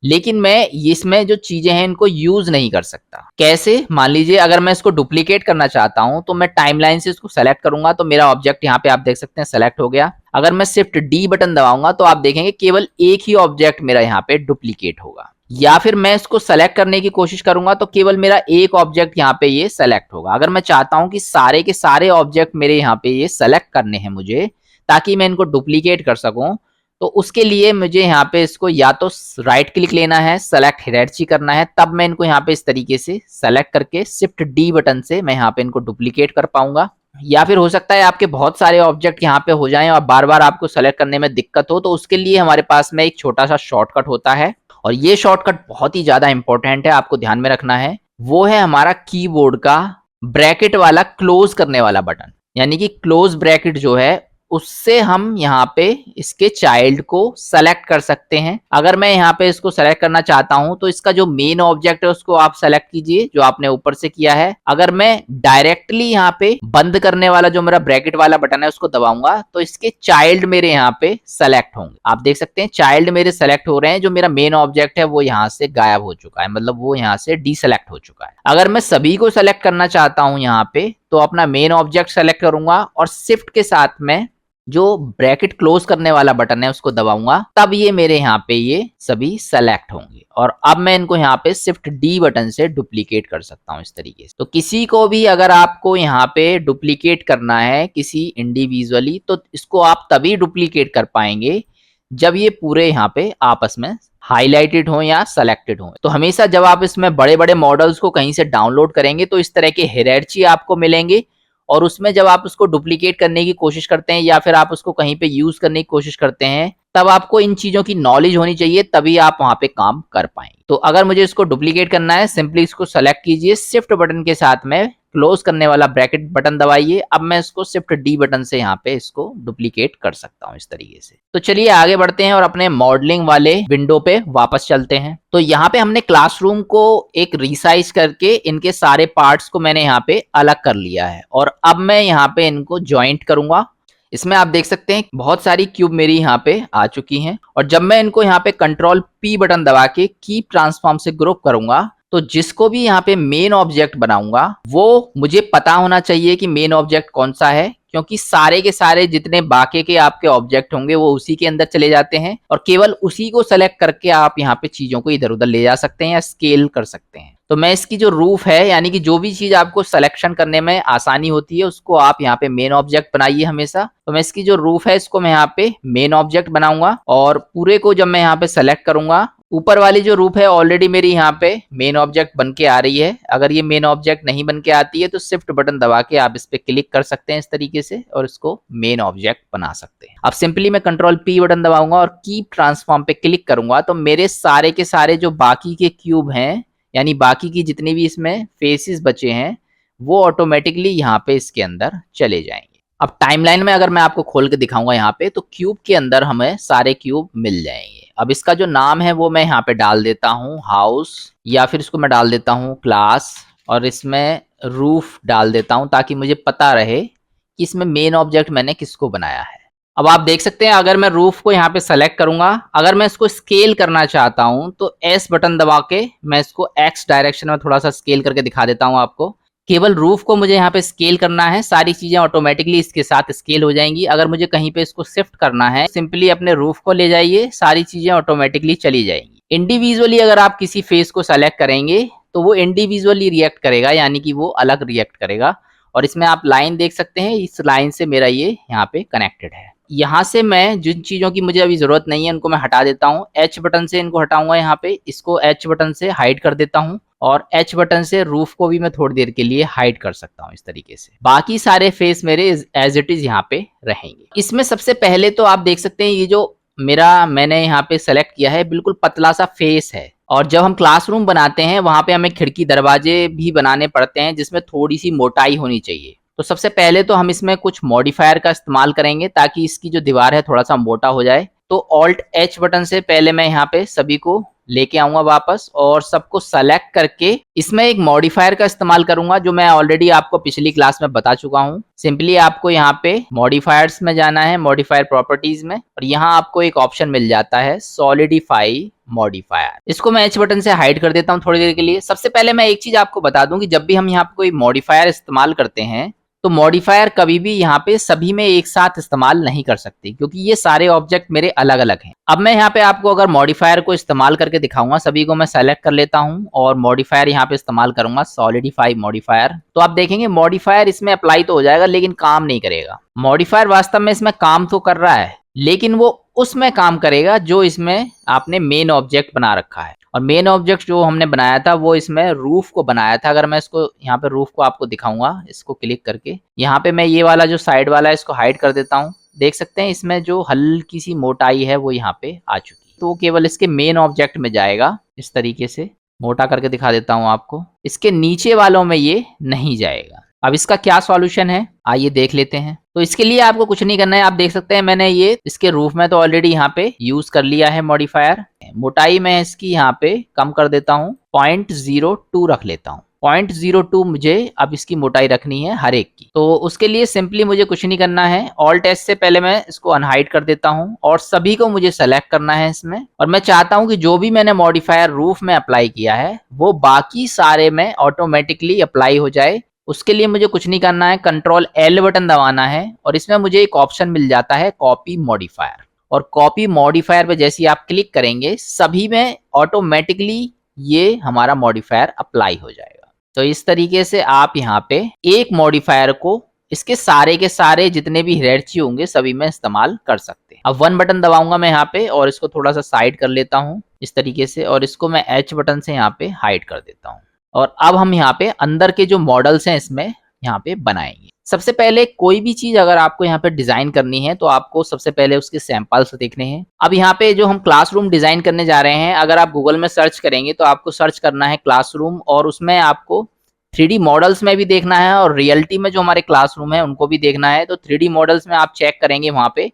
लेकिन मैं इसमें जो चीजें हैं इनको यूज नहीं कर सकता। कैसे? मान लीजिए अगर मैं इसको डुप्लीकेट करना चाहता हूं तो मैं टाइमलाइन से इसको सेलेक्ट करूंगा तो मेरा ऑब्जेक्ट यहाँ पे आप देख सकते हैं सेलेक्ट हो गया। अगर मैं शिफ्ट डी बटन दबाऊंगा तो आप देखेंगे केवल एक ही ऑब्जेक्ट मेरा यहाँ पे डुप्लीकेट होगा। या फिर मैं इसको सेलेक्ट करने की कोशिश करूंगा तो केवल मेरा एक ऑब्जेक्ट यहाँ पे ये सेलेक्ट होगा। अगर मैं चाहता हूं कि सारे के सारे ऑब्जेक्ट मेरे यहाँ पे ये सेलेक्ट करने हैं मुझे, ताकि मैं इनको डुप्लीकेट कर सकूं, तो उसके लिए मुझे यहाँ पे इसको या तो राइट क्लिक लेना है, सेलेक्ट हायरार्की करना है, तब मैं इनको यहाँ पे इस तरीके से सेलेक्ट करके शिफ्ट डी बटन से मैं यहाँ पे इनको डुप्लीकेट कर पाऊंगा। या फिर हो सकता है आपके बहुत सारे ऑब्जेक्ट यहाँ पे हो जाएं और बार बार आपको सेलेक्ट करने में दिक्कत हो, तो उसके लिए हमारे पास में एक छोटा सा शॉर्टकट होता है, और ये शॉर्टकट बहुत ही ज्यादा इंपॉर्टेंट है, आपको ध्यान में रखना है। वो है हमारा कीबोर्ड का ब्रैकेट वाला क्लोज करने वाला बटन। यानी कि क्लोज ब्रैकेट जो है उससे हम यहाँ पे इसके चाइल्ड को सेलेक्ट कर सकते हैं। अगर मैं यहाँ पे इसको सेलेक्ट करना चाहता हूं तो इसका जो मेन ऑब्जेक्ट है उसको आप सेलेक्ट कीजिए जो आपने ऊपर से किया है। अगर मैं डायरेक्टली यहाँ पे बंद करने वाला जो मेरा ब्रैकेट वाला बटन है उसको दबाऊंगा तो इसके चाइल्ड मेरे यहाँ पे सेलेक्ट होंगे। आप देख सकते हैं चाइल्ड मेरे सेलेक्ट हो रहे हैं, जो मेरा मेन ऑब्जेक्ट है वो यहाँ से गायब हो चुका है, मतलब वो यहाँ से डीसेलेक्ट हो चुका है। अगर मैं सभी को सेलेक्ट करना चाहता हूं यहाँ पे तो अपना मेन ऑब्जेक्ट सेलेक्ट करूंगा और शिफ्ट के साथ में जो ब्रैकेट क्लोज करने वाला बटन है उसको दबाऊंगा, तब ये मेरे यहाँ पे ये सभी सेलेक्ट होंगे। और अब मैं इनको यहाँ पे शिफ्ट डी बटन से डुप्लीकेट कर सकता हूँ इस तरीके से। तो किसी को भी अगर आपको यहाँ पे डुप्लीकेट करना है किसी इंडिविजुअली, तो इसको आप तभी डुप्लीकेट कर पाएंगे जब ये पूरे यहाँ पे आपस में हाईलाइटेड हो या सेलेक्टेड हो। तो हमेशा जब आप इसमें बड़े बड़े मॉडल्स को कहीं से डाउनलोड करेंगे तो इस तरह के हियरार्ची आपको मिलेंगे, और उसमें जब आप उसको डुप्लीकेट करने की कोशिश करते हैं या फिर आप उसको कहीं पे यूज करने की कोशिश करते हैं, तब आपको इन चीजों की नॉलेज होनी चाहिए, तभी आप वहां पे काम कर पाएंगे। तो अगर मुझे इसको डुप्लीकेट करना है, सिंपली इसको सेलेक्ट कीजिए, शिफ्ट बटन के साथ में क्लोज करने वाला ब्रैकेट बटन दबाइए। अब मैं इसको शिफ्ट डी बटन से यहाँ पे इसको डुप्लीकेट कर सकता हूँ इस तरीके से। तो चलिए आगे बढ़ते हैं और अपने मॉडलिंग वाले विंडो पे वापस चलते हैं। तो यहाँ पे हमने क्लासरूम को एक रिसाइज करके इनके सारे पार्ट्स को मैंने यहाँ पे अलग कर लिया है, और अब मैं यहाँ पे इनको ज्वाइंट करूंगा। इसमें आप देख सकते हैं बहुत सारी क्यूब मेरी यहाँ पे आ चुकी हैं, और जब मैं इनको यहाँ पे कंट्रोल पी बटन दबा के कीप ट्रांसफॉर्म से ग्रुप करूंगा तो जिसको भी यहाँ पे मेन ऑब्जेक्ट बनाऊंगा वो मुझे पता होना चाहिए कि मेन ऑब्जेक्ट कौन सा है, क्योंकि सारे के सारे जितने बाकी के आपके ऑब्जेक्ट होंगे वो उसी के अंदर चले जाते हैं, और केवल उसी को सेलेक्ट करके आप यहाँ पे चीजों को इधर उधर ले जा सकते हैं या स्केल कर सकते हैं। तो मैं इसकी जो रूफ है, यानी कि जो भी चीज आपको सिलेक्शन करने में आसानी होती है उसको आप यहाँ पे मेन ऑब्जेक्ट बनाइए हमेशा। तो मैं इसकी जो रूफ है इसको मैं यहाँ पे मेन ऑब्जेक्ट बनाऊंगा, और पूरे को जब मैं यहाँ पे सेलेक्ट करूंगा, ऊपर वाली जो रूफ है ऑलरेडी मेरी यहाँ पे मेन ऑब्जेक्ट बन के आ रही है। अगर ये मेन ऑब्जेक्ट नहीं बन के आती है तो शिफ्ट बटन दबा के आप इस पे क्लिक कर सकते हैं इस तरीके से, और इसको मेन ऑब्जेक्ट बना सकते हैं। अब सिंपली मैं कंट्रोल पी बटन दबाऊंगा और कीप ट्रांसफॉर्म पे क्लिक करूंगा तो मेरे सारे के सारे जो बाकी के क्यूब हैं, यानी बाकी की जितनी भी इसमें फेसेस बचे हैं, वो ऑटोमेटिकली यहाँ पे इसके अंदर चले जाएंगे। अब टाइमलाइन में अगर मैं आपको खोल के दिखाऊंगा यहाँ पे, तो क्यूब के अंदर हमें सारे क्यूब मिल जाएंगे। अब इसका जो नाम है वो मैं यहाँ पे डाल देता हूँ हाउस, या फिर इसको मैं डाल देता हूँ क्लास, और इसमें रूफ डाल देता हूँ ताकि मुझे पता रहे कि इसमें मेन ऑब्जेक्ट मैंने किसको बनाया है। अब आप देख सकते हैं अगर मैं रूफ को यहाँ पे सेलेक्ट करूंगा, अगर मैं इसको स्केल करना चाहता हूं तो एस बटन दबा के मैं इसको एक्स डायरेक्शन में थोड़ा सा स्केल करके दिखा देता हूं आपको। केवल रूफ को मुझे यहाँ पे स्केल करना है, सारी चीजें ऑटोमेटिकली इसके साथ स्केल हो जाएंगी। अगर मुझे कहीं पे इसको शिफ्ट करना है, सिंपली अपने रूफ को ले जाइए, सारी चीजें ऑटोमेटिकली चली जाएंगी। इंडिविजुअली अगर आप किसी फेस को सेलेक्ट करेंगे तो वो इंडिविजुअली रिएक्ट करेगा, यानी कि वो अलग रिएक्ट करेगा। और इसमें आप लाइन देख सकते हैं, इस लाइन से मेरा ये यहाँ पे कनेक्टेड है। यहाँ से मैं जिन चीजों की मुझे अभी जरूरत नहीं है उनको मैं हटा देता हूँ। एच बटन से इनको हटाऊंगा, यहाँ पे इसको एच बटन से हाइड कर देता हूँ, और एच बटन से रूफ को भी मैं थोड़ी देर के लिए हाइड कर सकता हूँ इस तरीके से। बाकी सारे फेस मेरे एज इट इज यहाँ पे रहेंगे। इसमें सबसे पहले तो आप देख सकते हैं ये जो मैंने यहाँ पे सेलेक्ट किया है बिल्कुल पतला सा फेस है, और जब हम क्लासरूम बनाते हैं वहां पे हमें खिड़की दरवाजे भी बनाने पड़ते हैं जिसमें थोड़ी सी मोटाई होनी चाहिए। तो सबसे पहले तो हम इसमें कुछ मॉडिफायर का इस्तेमाल करेंगे ताकि इसकी जो दीवार है थोड़ा सा मोटा हो जाए। तो ऑल्ट एच बटन से पहले मैं यहाँ पे सभी को लेके आऊंगा वापस, और सबको सेलेक्ट करके इसमें एक मॉडिफायर का इस्तेमाल करूंगा जो मैं ऑलरेडी आपको पिछली क्लास में बता चुका हूं। सिंपली आपको यहाँ पे मॉडिफायर्स में जाना है, मॉडिफायर प्रॉपर्टीज में, और यहाँ आपको एक ऑप्शन मिल जाता है सॉलिडिफाई मॉडिफायर। इसको मैं एच बटन से हाइड कर देता हूँ थोड़ी देर के लिए। सबसे पहले मैं एक चीज आपको बता दूं कि जब भी हम यहाँ पे कोई मॉडिफायर इस्तेमाल करते हैं तो मॉडिफायर कभी भी यहाँ पे सभी में एक साथ इस्तेमाल नहीं कर सकते, क्योंकि ये सारे ऑब्जेक्ट मेरे अलग अलग हैं। अब मैं यहाँ पे आपको अगर मॉडिफायर को इस्तेमाल करके दिखाऊंगा, सभी को मैं सेलेक्ट कर लेता हूँ और मॉडिफायर यहाँ पे इस्तेमाल करूंगा सॉलिडिफाई मॉडिफायर। तो आप देखेंगे मॉडिफायर इसमें अप्लाई तो हो जाएगा लेकिन काम नहीं करेगा। मॉडिफायर वास्तव में इसमें काम तो कर रहा है लेकिन वो उसमें काम करेगा जो इसमें आपने मेन ऑब्जेक्ट बना रखा है, और मेन ऑब्जेक्ट जो हमने बनाया था वो इसमें रूफ को बनाया था। अगर मैं इसको यहाँ पे रूफ को आपको दिखाऊंगा, इसको क्लिक करके यहाँ पे मैं ये वाला जो साइड वाला है इसको हाइड कर देता हूँ। देख सकते हैं इसमें जो हल्की सी मोटाई है वो यहाँ पे आ चुकी है, तो केवल इसके मेन ऑब्जेक्ट में जाएगा। इस तरीके से मोटा करके दिखा देता हूँ आपको, इसके नीचे वालों में ये नहीं जाएगा। अब इसका क्या सॉल्यूशन है आइए देख लेते हैं। तो इसके लिए आपको कुछ नहीं करना है, आप देख सकते हैं मैंने ये इसके रूफ में तो ऑलरेडी यहाँ पे यूज कर लिया है मॉडिफायर। मोटाई मैं इसकी यहाँ पे कम कर देता हूँ, 0.02 रख लेता हूँ। 0.02 मुझे अब इसकी मोटाई रखनी है हर एक की। तो उसके लिए सिंपली मुझे कुछ नहीं करना है, ऑल्ट एस से पहले मैं इसको अनहाइड कर देता हूँ और सभी को मुझे सेलेक्ट करना है इसमें। और मैं चाहता हूँ कि जो भी मैंने मॉडिफायर रूफ में अप्लाई किया है वो बाकी सारे में ऑटोमेटिकली अप्लाई हो जाए। उसके लिए मुझे कुछ नहीं करना है, कंट्रोल एल बटन दबाना है और इसमें मुझे एक ऑप्शन मिल जाता है कॉपी मॉडिफायर। और कॉपी मॉडिफायर पे जैसे ही आप क्लिक करेंगे सभी में ऑटोमेटिकली ये हमारा मॉडिफायर अप्लाई हो जाएगा। तो इस तरीके से आप यहाँ पे एक मॉडिफायर को इसके सारे के सारे जितने भी हियरार्ची होंगे सभी में इस्तेमाल कर सकते हैं। अब 1 बटन दबाऊंगा मैं यहाँ पे और इसको थोड़ा सा साइड कर लेता हूँ इस तरीके से, और इसको मैं H बटन से यहाँ पे हाइड कर देता हूँ। और अब हम यहाँ पे अंदर के जो मॉडल्स हैं इसमें यहाँ पे बनाएंगे। सबसे पहले कोई भी चीज अगर आपको यहाँ पे डिजाइन करनी है तो आपको सबसे पहले उसके सैंपल्स देखने हैं। अब यहाँ पे जो हम क्लासरूम डिजाइन करने जा रहे हैं, अगर आप गूगल में सर्च करेंगे तो आपको सर्च करना है क्लासरूम, और उसमें आपको 3D मॉडल्स में भी देखना है और रियलिटी में जो हमारे क्लासरूम है उनको भी देखना है। तो 3D मॉडल्स में आप चेक करेंगे वहां पे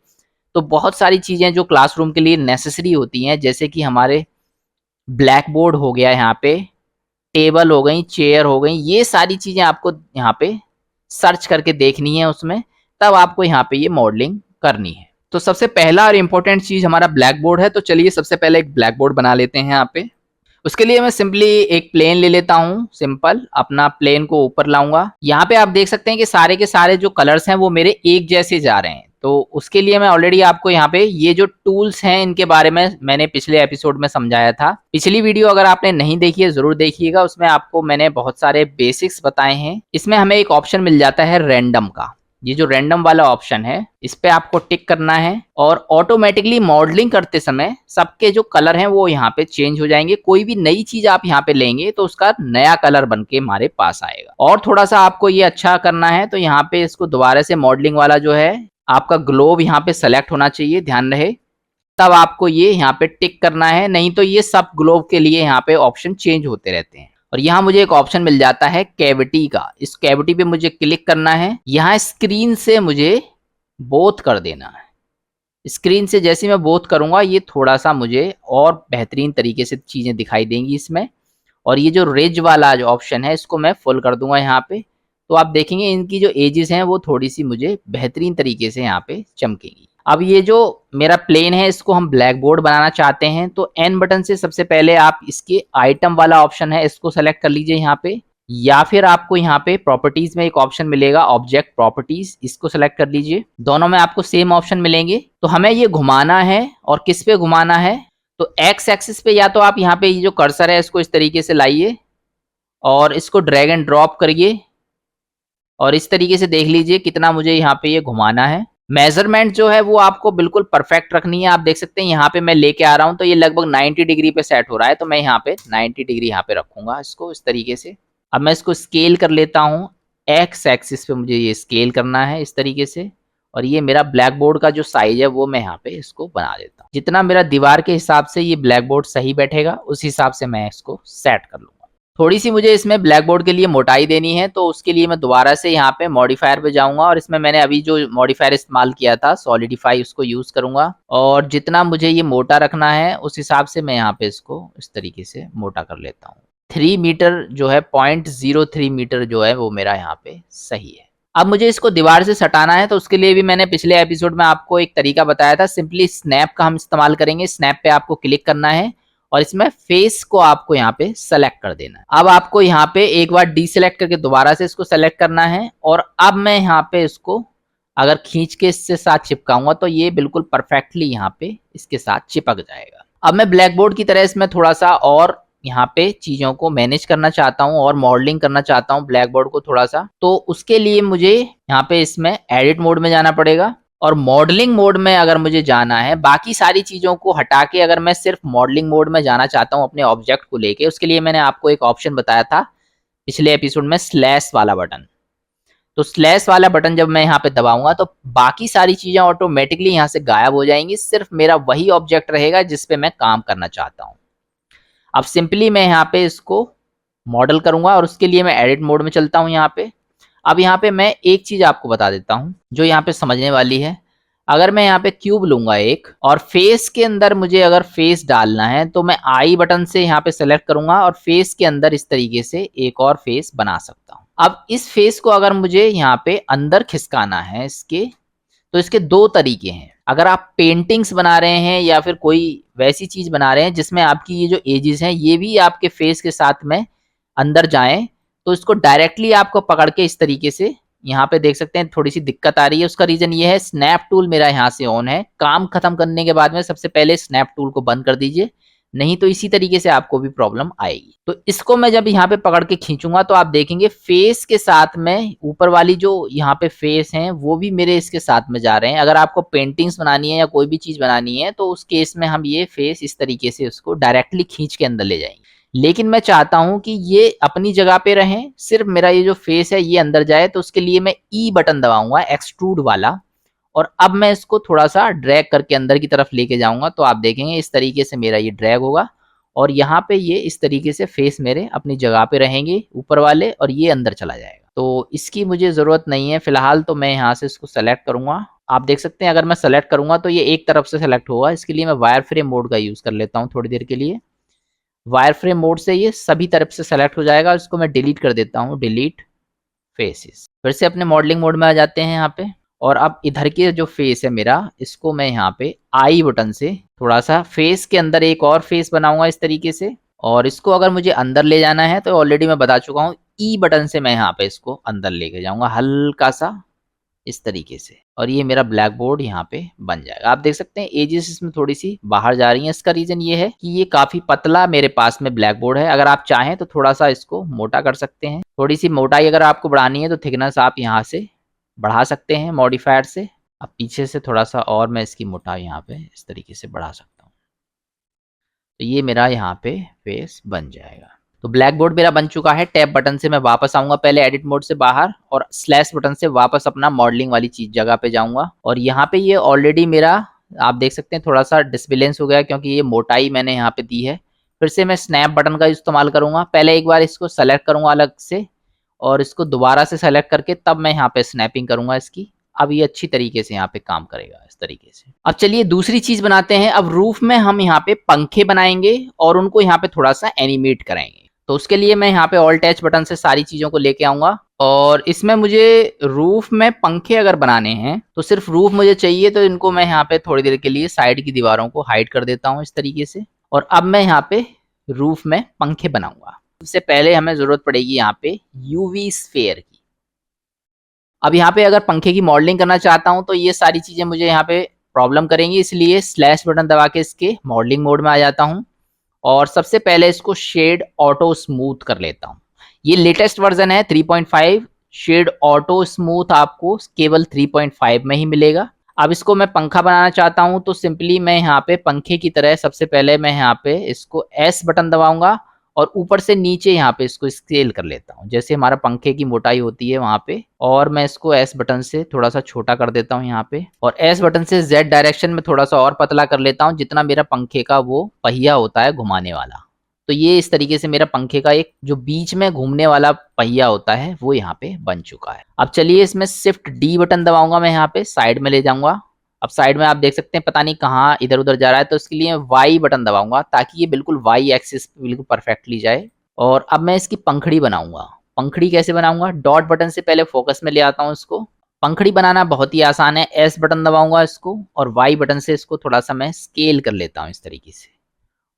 तो बहुत सारी चीजें जो क्लासरूम के लिए नेसेसरी होती हैं, जैसे कि हमारे ब्लैक बोर्ड हो गया, यहाँ पे टेबल हो गई, चेयर हो गई, ये सारी चीजें आपको यहाँ पे सर्च करके देखनी है उसमें, तब आपको यहाँ पे ये मॉडलिंग करनी है। तो सबसे पहला और इम्पोर्टेंट चीज हमारा ब्लैक बोर्ड है। तो चलिए सबसे पहले एक ब्लैक बोर्ड बना लेते हैं यहाँ पे। उसके लिए मैं सिंपली एक प्लेन ले लेता हूँ, सिंपल अपना प्लेन को ऊपर लाऊंगा। यहाँ पे आप देख सकते हैं कि सारे के सारे जो कलर्स हैं वो मेरे एक जैसे जा रहे हैं। तो उसके लिए मैं ऑलरेडी आपको यहाँ पे ये जो टूल्स हैं इनके बारे में मैंने पिछले एपिसोड में समझाया था। पिछली वीडियो अगर आपने नहीं देखी है जरूर देखिएगा, उसमें आपको मैंने बहुत सारे बेसिक्स बताए हैं। इसमें हमें एक ऑप्शन मिल जाता है रैंडम का, ये जो रैंडम वाला ऑप्शन है इस पे आपको टिक करना है और ऑटोमेटिकली मॉडलिंग करते समय सबके जो कलर हैं वो यहाँ पे चेंज हो जाएंगे। कोई भी नई चीज आप यहाँ पे लेंगे तो उसका नया कलर बन के हमारे पास आएगा। और थोड़ा सा आपको ये अच्छा करना है तो यहाँ पे इसको दोबारा से मॉडलिंग वाला जो है आपका ग्लोब यहाँ पे सेलेक्ट होना चाहिए, ध्यान रहे, तब आपको ये यहाँ पे टिक करना है, नहीं तो ये सब ग्लोब के लिए यहाँ पे ऑप्शन चेंज होते रहते हैं। और यहाँ मुझे एक ऑप्शन मिल जाता है कैविटी का, इस कैविटी पे मुझे क्लिक करना है। यहाँ स्क्रीन से मुझे बोथ कर देना है। स्क्रीन से जैसे मैं बोथ करूंगा ये थोड़ा सा मुझे और बेहतरीन तरीके से चीजें दिखाई देंगी इसमें। और ये जो रेज वाला जो ऑप्शन है इसको मैं फुल कर दूंगा यहाँ पे, तो आप देखेंगे इनकी जो एजेस हैं वो थोड़ी सी मुझे बेहतरीन तरीके से यहाँ पे चमकेगी। अब ये जो मेरा प्लेन है इसको हम ब्लैक बोर्ड बनाना चाहते हैं, तो एन बटन से सबसे पहले आप इसके आइटम वाला ऑप्शन है इसको सेलेक्ट कर लीजिए यहाँ पे, या फिर आपको यहाँ पे प्रॉपर्टीज में एक ऑप्शन मिलेगा ऑब्जेक्ट प्रॉपर्टीज, इसको सेलेक्ट कर लीजिए। दोनों में आपको सेम ऑप्शन मिलेंगे। तो हमें ये घुमाना है और किस पे घुमाना है, तो एक्स एक्सिस पे या तो आप यहाँ पे ये जो कर्सर है इसको इस तरीके से लाइए और इसको ड्रैग एंड ड्रॉप करिए और इस तरीके से देख लीजिए कितना मुझे यहाँ पे ये घुमाना है। मेजरमेंट जो है वो आपको बिल्कुल परफेक्ट रखनी है। आप देख सकते हैं यहाँ पे मैं लेके आ रहा हूँ तो ये लगभग 90 डिग्री पे सेट हो रहा है, तो मैं यहाँ पे 90 डिग्री यहाँ पे रखूंगा इसको इस तरीके से। अब मैं इसको स्केल कर लेता हूँ, एक्स एक्सिस पे मुझे ये स्केल करना है इस तरीके से, और ये मेरा ब्लैक बोर्ड का जो साइज है वो मैं यहाँ पे इसको बना देता हूँ। जितना मेरा दीवार के हिसाब से ये ब्लैक बोर्ड सही बैठेगा उस हिसाब से मैं इसको सेट कर लूंगा। थोड़ी सी मुझे इसमें ब्लैक बोर्ड के लिए मोटाई देनी है, तो उसके लिए मैं दोबारा से यहाँ पे मॉडिफायर पे जाऊंगा और इसमें मैंने अभी जो मॉडिफायर इस्तेमाल किया था सॉलिडिफाई उसको यूज करूंगा, और जितना मुझे ये मोटा रखना है उस हिसाब से मैं यहाँ पे इसको इस तरीके से मोटा कर लेता हूँ। 3 मीटर जो है 0.03 मीटर जो है वो मेरा यहाँ पे सही है। अब मुझे इसको दीवार से सटाना है, तो उसके लिए भी मैंने पिछले एपिसोड में आपको एक तरीका बताया था, सिंपली स्नैप का हम इस्तेमाल करेंगे। स्नैप पे आपको क्लिक करना है और इसमें फेस को आपको यहाँ पे सेलेक्ट कर देना है। अब आपको यहाँ पे एक बार डीसेलेक्ट करके दोबारा से इसको सेलेक्ट करना है, और अब मैं यहाँ पे इसको अगर खींच के इससे साथ चिपकाऊंगा तो ये बिल्कुल परफेक्टली यहाँ पे इसके साथ चिपक जाएगा। अब मैं ब्लैक बोर्ड की तरह इसमें थोड़ा सा और यहाँ पे चीजों को मैनेज करना चाहता हूँ और मॉडलिंग करना चाहता हूँ ब्लैक बोर्ड को थोड़ा सा, तो उसके लिए मुझे यहाँ पे इसमें एडिट मोड में जाना पड़ेगा। और मॉडलिंग मोड में अगर मुझे जाना है, बाकी सारी चीजों को हटा के अगर मैं सिर्फ मॉडलिंग मोड में जाना चाहता हूँ अपने ऑब्जेक्ट को लेके, उसके लिए मैंने आपको एक ऑप्शन बताया था पिछले एपिसोड में, स्लैश वाला बटन। तो स्लैश वाला बटन जब मैं यहाँ पे दबाऊंगा तो बाकी सारी चीजें ऑटोमेटिकली यहाँ से गायब हो जाएंगी, सिर्फ मेरा वही ऑब्जेक्ट रहेगा जिसपे मैं काम करना चाहता हूँ। अब सिंपली मैं यहाँ पे इसको मॉडल करूंगा और उसके लिए मैं एडिट मोड में चलता हूँ यहाँ पे। अब यहाँ पे मैं एक चीज आपको बता देता हूँ जो यहाँ पे समझने वाली है। अगर मैं यहाँ पे क्यूब लूंगा एक, और फेस के अंदर मुझे अगर फेस डालना है तो मैं आई बटन से यहाँ पे सेलेक्ट करूंगा और फेस के अंदर इस तरीके से एक और फेस बना सकता हूँ। अब इस फेस को अगर मुझे यहाँ पे अंदर खिसकाना है इसके, तो इसके दो तरीके हैं। अगर आप पेंटिंग्स बना रहे हैं या फिर कोई वैसी चीज बना रहे हैं जिसमें आपकी ये जो एजेस हैं ये भी आपके फेस के साथ में अंदर जाएं, तो इसको डायरेक्टली आपको पकड़ के इस तरीके से यहाँ पे देख सकते हैं थोड़ी सी दिक्कत आ रही है। उसका रीजन ये है, स्नैप टूल मेरा यहाँ से ऑन है। काम खत्म करने के बाद में सबसे पहले स्नैप टूल को बंद कर दीजिए, नहीं तो इसी तरीके से आपको भी प्रॉब्लम आएगी। तो इसको मैं जब यहाँ पे पकड़ के खींचूंगा तो आप देखेंगे फेस के साथ में ऊपर वाली जो यहाँ पे फेस हैं वो भी मेरे इसके साथ में जा रहे हैं। अगर आपको पेंटिंग्स बनानी है या कोई भी चीज बनानी है तो उस केस में हम ये फेस इस तरीके से उसको डायरेक्टली खींच के अंदर ले जाएंगे। लेकिन मैं चाहता हूं कि ये अपनी जगह पे रहें, सिर्फ मेरा ये जो फेस है ये अंदर जाए, तो उसके लिए मैं ई बटन दबाऊंगा, एक्सट्रूड वाला। और अब मैं इसको थोड़ा सा ड्रैग करके अंदर की तरफ लेके जाऊंगा तो आप देखेंगे इस तरीके से मेरा ये ड्रैग होगा और यहाँ पे ये इस तरीके से फेस मेरे अपनी जगह पे रहेंगे ऊपर वाले, और ये अंदर चला जाएगा। तो इसकी मुझे जरूरत नहीं है फिलहाल, तो मैं यहाँ से इसको सेलेक्ट करूंगा। आप देख सकते हैं अगर मैं सेलेक्ट करूंगा तो ये एक तरफ से सेलेक्ट होगा। इसके लिए मैं वायर फ्रेम मोड का यूज कर लेता हूँ थोड़ी देर के लिए। वायर फ्रेम मोड से ये सभी तरफ से सेलेक्ट हो जाएगा। इसको मैं डिलीट कर देता हूँ, डिलीट फेसेस। फिर से अपने मॉडलिंग मोड में आ जाते हैं यहाँ पे, और अब इधर के जो फेस है मेरा, इसको मैं यहाँ पे आई बटन से थोड़ा सा फेस के अंदर एक और फेस बनाऊंगा इस तरीके से। और इसको अगर मुझे अंदर ले जाना है तो ऑलरेडी मैं बता चुका हूँ, ई बटन से मैं यहाँ पे इसको अंदर लेके जाऊंगा हल्का सा इस तरीके से, और ये मेरा ब्लैक बोर्ड यहाँ पे बन जाएगा। आप देख सकते हैं एजेस इसमें थोड़ी सी बाहर जा रही हैं। इसका रीजन ये है कि ये काफी पतला मेरे पास में ब्लैक बोर्ड है। अगर आप चाहें तो थोड़ा सा इसको मोटा कर सकते हैं। थोड़ी सी मोटाई अगर आपको बढ़ानी है तो थिकनेस आप यहाँ से बढ़ा सकते हैं मॉडिफायर से। अब पीछे से थोड़ा सा और मैं इसकी मोटाई यहाँ पे इस तरीके से बढ़ा सकता हूँ, तो ये मेरा यहाँ पे फेस बन जाएगा। तो ब्लैक बोर्ड मेरा बन चुका है। टैब बटन से मैं वापस आऊंगा पहले एडिट मोड से बाहर, और स्लैश बटन से वापस अपना मॉडलिंग वाली चीज जगह पे जाऊंगा। और यहाँ पे ये ऑलरेडी मेरा आप देख सकते हैं थोड़ा सा डिसबैलेंस हो गया क्योंकि ये मोटाई मैंने यहाँ पे दी है। फिर से मैं स्नैप बटन का इस्तेमाल करूंगा। पहले एक बार इसको सेलेक्ट करूंगा अलग से, और इसको दोबारा से सेलेक्ट करके तब मैं यहाँ पे स्नैपिंग करूंगा इसकी। अब ये अच्छी तरीके से यहाँ पे काम करेगा इस तरीके से। अब चलिए दूसरी चीज बनाते हैं। अब रूफ में हम यहाँ पे पंखे बनाएंगे और उनको यहाँ पे थोड़ा सा एनिमेट कराएंगे। तो उसके लिए मैं यहाँ पे ऑल्ट एच बटन से सारी चीजों को लेके आऊंगा, और इसमें मुझे रूफ में पंखे अगर बनाने हैं तो सिर्फ रूफ मुझे चाहिए। तो इनको मैं यहाँ पे थोड़ी देर के लिए साइड की दीवारों को हाइड कर देता हूँ इस तरीके से, और अब मैं यहाँ पे रूफ में पंखे बनाऊंगा। सबसे पहले हमें जरूरत पड़ेगी यहाँ पे यूवी स्फीयर की। अब यहाँ पे अगर पंखे की मॉडलिंग करना चाहता हूँ तो ये सारी चीजें मुझे यहाँ पे प्रॉब्लम करेंगी, इसलिए स्लैश बटन दबा के इसके मॉडलिंग मोड में आ जाता हूँ। और सबसे पहले इसको शेड ऑटो स्मूथ कर लेता हूँ। ये लेटेस्ट वर्जन है 3.5। शेड ऑटो स्मूथ आपको केवल 3.5 में ही मिलेगा। अब इसको मैं पंखा बनाना चाहता हूँ तो सिंपली मैं यहाँ पे पंखे की तरह सबसे पहले मैं यहाँ पे इसको एस बटन दबाऊंगा और ऊपर से नीचे यहाँ पे इसको स्केल कर लेता हूँ, जैसे हमारा पंखे की मोटाई होती है वहां पे। और मैं इसको एस बटन से थोड़ा सा छोटा कर देता हूँ यहाँ पे, और एस बटन से जेड डायरेक्शन में थोड़ा सा और पतला कर लेता हूँ जितना मेरा पंखे का वो पहिया होता है घुमाने वाला। तो ये इस तरीके से मेरा पंखे का एक जो बीच में घूमने वाला पहिया होता है वो यहाँ पे बन चुका है। अब चलिए इसमें शिफ्ट डी बटन दबाऊंगा, मैं यहाँ पे साइड में ले जाऊंगा। अब साइड में आप देख सकते हैं पता नहीं कहाँ इधर उधर जा रहा है, तो इसके लिए वाई बटन दबाऊंगा ताकि ये बिल्कुल वाई एक्सिस पे बिल्कुल परफेक्टली जाए। और अब मैं इसकी पंखड़ी बनाऊंगा। पंखड़ी कैसे बनाऊंगा, डॉट बटन से पहले फोकस में ले आता हूँ इसको। पंखड़ी बनाना बहुत ही आसान है। एस बटन दबाऊंगा इसको, और वाई बटन से इसको थोड़ा सा मैं स्केल कर लेता हूँ इस तरीके से,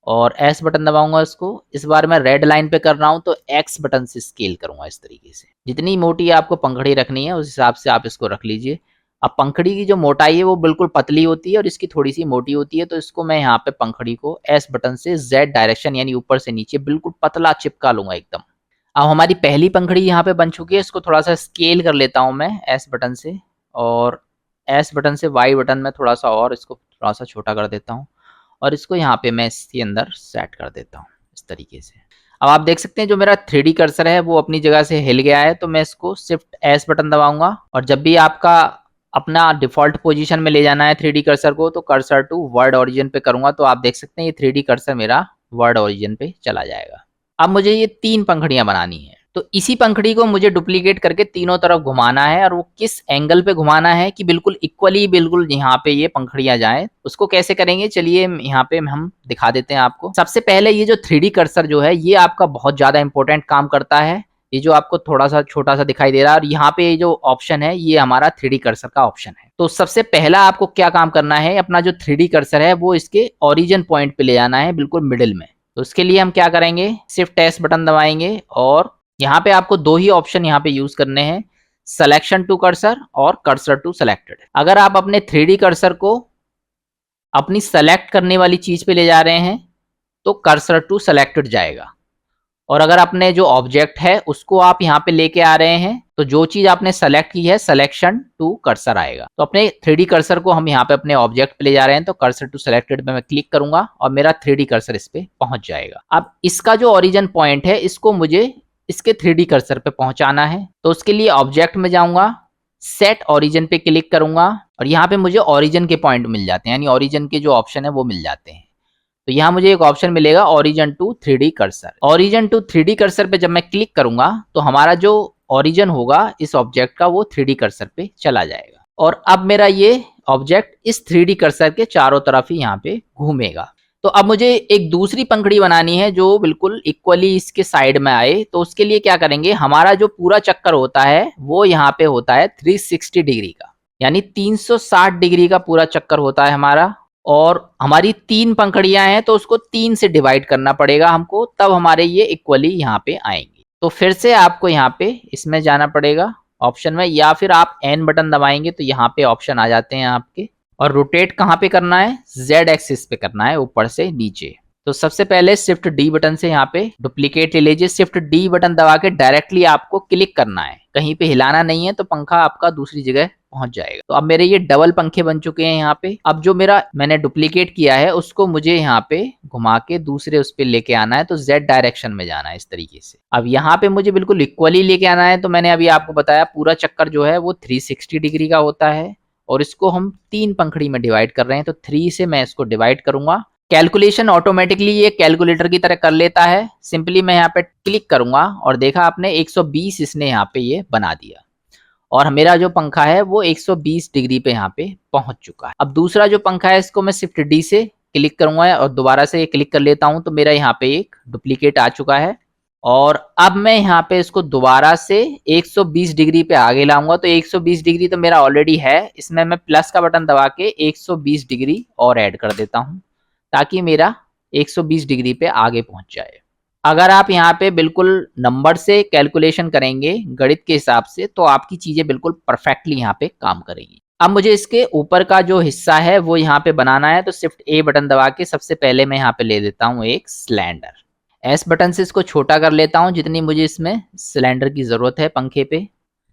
और एस बटन दबाऊंगा इसको। इस बार मैं रेड लाइन पे कर रहा हूँ तो एक्स बटन से स्केल करूंगा इस तरीके से। जितनी मोटी आपको पंखड़ी रखनी है उस हिसाब से आप इसको रख लीजिए। अब पंखड़ी की जो मोटाई है वो बिल्कुल पतली होती है और इसकी थोड़ी सी मोटी होती है, तो इसको मैं यहाँ पे पंखड़ी को एस बटन से जेड डायरेक्शन यानी ऊपर से नीचे बिल्कुल पतला चिपका लूंगा एकदम। अब हमारी पहली पंखड़ी यहाँ पे बन चुकी है। इसको थोड़ा सा स्केल कर लेता हूँ मैं एस बटन से, और एस बटन से वाई बटन में थोड़ा सा और इसको थोड़ा सा छोटा कर देता हूँ, और इसको यहाँ पे मैं इसके अंदर सेट कर देता हूँ इस तरीके से। अब आप देख सकते हैं जो मेरा 3D कर्सर है वो अपनी जगह से हिल गया है, तो मैं इसको शिफ्ट एस बटन दबाऊंगा। और जब भी आपका अपना डिफॉल्ट पोजीशन में ले जाना है 3D कर्सर को, तो कर्सर टू वर्ड ओरिजिन पे करूंगा, तो आप देख सकते हैं ये 3D कर्सर मेरा वर्ड ओरिजिन पे चला जाएगा। अब मुझे ये 3 पंखड़ियां बनानी है। तो इसी पंखड़ी को मुझे डुप्लीकेट करके तीनों तरफ घुमाना है, और वो किस एंगल पे घुमाना है कि बिल्कुल इक्वली बिल्कुल यहाँ पे ये पंखड़ियां जाएं। उसको कैसे करेंगे, चलिए यहाँ पे हम दिखा देते हैं आपको। सबसे पहले ये जो 3D कर्सर जो है ये आपका बहुत ज्यादा इंपॉर्टेंट काम करता है। ये जो आपको थोड़ा सा छोटा सा दिखाई दे रहा है, और यहाँ पे ये जो ऑप्शन है ये हमारा 3D कर्सर का ऑप्शन है। तो सबसे पहला आपको क्या काम करना है, अपना जो 3D कर्सर है वो इसके ओरिजिन पॉइंट पे ले जाना है, बिल्कुल मिडिल में। तो उसके लिए हम क्या करेंगे, शिफ्ट एस बटन दबाएंगे, और यहाँ पे आपको दो ही ऑप्शन यहाँ पे यूज करने हैं, सिलेक्शन टू कर्सर और कर्सर टू सिलेक्टेड। अगर आप अपने 3D कर्सर को अपनी सेलेक्ट करने वाली चीज पे ले जा रहे हैं तो कर्सर टू सिलेक्टेड जाएगा, और अगर अपने जो ऑब्जेक्ट है उसको आप यहाँ पे लेके आ रहे हैं तो जो चीज आपने सेलेक्ट की है सिलेक्शन टू कर्सर आएगा। तो अपने 3D कर्सर को हम यहाँ पे अपने ऑब्जेक्ट पे ले जा रहे हैं तो कर्सर टू सिलेक्टेड पे मैं क्लिक करूंगा और मेरा 3D कर्सर इस पे पहुंच जाएगा। अब इसका जो ओरिजिन पॉइंट है इसको मुझे इसके 3D कर्सर पे पहुंचाना है, तो उसके लिए ऑब्जेक्ट में जाऊंगा, सेट ओरिजिन पे क्लिक करूंगा, और यहाँ पे मुझे ओरिजिन के पॉइंट मिल जाते हैं, यानी ओरिजिन के जो ऑप्शन है वो मिल जाते हैं। तो यहाँ मुझे एक ऑप्शन मिलेगा origin to 3D cursor. Origin to 3D cursor पे जब मैं क्लिक करूंगा तो हमारा जो ओरिजिन होगा इस ऑब्जेक्ट का वो 3D कर्सर पे चला जाएगा, और अब मेरा ये ऑब्जेक्ट इस 3D कर्सर के चारों तरफ ही यहाँ पे घूमेगा। तो अब मुझे एक दूसरी पंखड़ी बनानी है जो बिल्कुल इक्वली इसके साइड में आए। तो उसके लिए क्या करेंगे, हमारा जो पूरा चक्कर होता है वो यहाँ पे होता है 360 डिग्री का, यानी 360 डिग्री का पूरा चक्कर होता है हमारा, और हमारी 3 पंखड़ियां हैं तो उसको 3 से डिवाइड करना पड़ेगा हमको, तब हमारे ये इक्वली यहाँ पे आएंगे। तो फिर से आपको यहाँ पे इसमें जाना पड़ेगा ऑप्शन में, या फिर आप एन बटन दबाएंगे तो यहाँ पे ऑप्शन आ जाते हैं आपके। और रोटेट कहाँ पे करना है, जेड एक्सिस पे करना है, ऊपर से नीचे। तो सबसे पहले शिफ्ट डी बटन से यहाँ पे डुप्लीकेट ले लीजिए, शिफ्ट डी बटन दबा के डायरेक्टली आपको क्लिक करना है, कहीं पे हिलाना नहीं है, तो पंखा आपका दूसरी जगह पहुंच जाएगा। तो अब मेरे ये डबल पंखे बन चुके हैं यहाँ पे। अब जो मेरा मैंने डुप्लीकेट किया है उसको मुझे यहाँ पे घुमा के दूसरे उस पे लेके आना है, तो जेड डायरेक्शन में जाना है इस तरीके से। अब यहाँ पे मुझे बिल्कुल इक्वली लेके आना है, तो मैंने अभी आपको बताया पूरा चक्कर जो है वो 360 डिग्री का होता है, और इसको हम 3 पंखड़ी में डिवाइड कर रहे हैं, तो 3 से मैं इसको डिवाइड करूंगा। कैलकुलेशन ऑटोमेटिकली ये कैलकुलेटर की तरह कर लेता है। सिंपली मैं यहाँ पे क्लिक करूंगा और देखा आपने 120 इसने यहाँ पे ये बना दिया, और मेरा जो पंखा है वो 120 डिग्री पे यहाँ पे पहुंच चुका है। अब दूसरा जो पंखा है इसको मैं शिफ्ट डी से क्लिक करूंगा और दोबारा से क्लिक कर लेता हूं, तो मेरा यहाँ पे एक डुप्लीकेट आ चुका है। और अब मैं यहाँ पे इसको दोबारा से 120 डिग्री पे आगे लाऊंगा, तो 120 डिग्री तो मेरा ऑलरेडी है, इसमें मैं प्लस का बटन दबा के 120 डिग्री और ऐड कर देता हूँ ताकि मेरा 120 डिग्री पे आगे पहुंच जाए। अगर आप यहाँ पे बिल्कुल नंबर से कैलकुलेशन करेंगे गणित के हिसाब से तो आपकी चीजें बिल्कुल परफेक्टली यहाँ पे काम करेंगी। अब मुझे इसके ऊपर का जो हिस्सा है वो यहाँ पे बनाना है, तो शिफ्ट ए बटन दबा के सबसे पहले मैं यहाँ पे ले देता हूँ एक सिलेंडर। एस बटन से इसको छोटा कर लेता हूँ जितनी मुझे इसमें सिलेंडर की जरूरत है पंखे पे।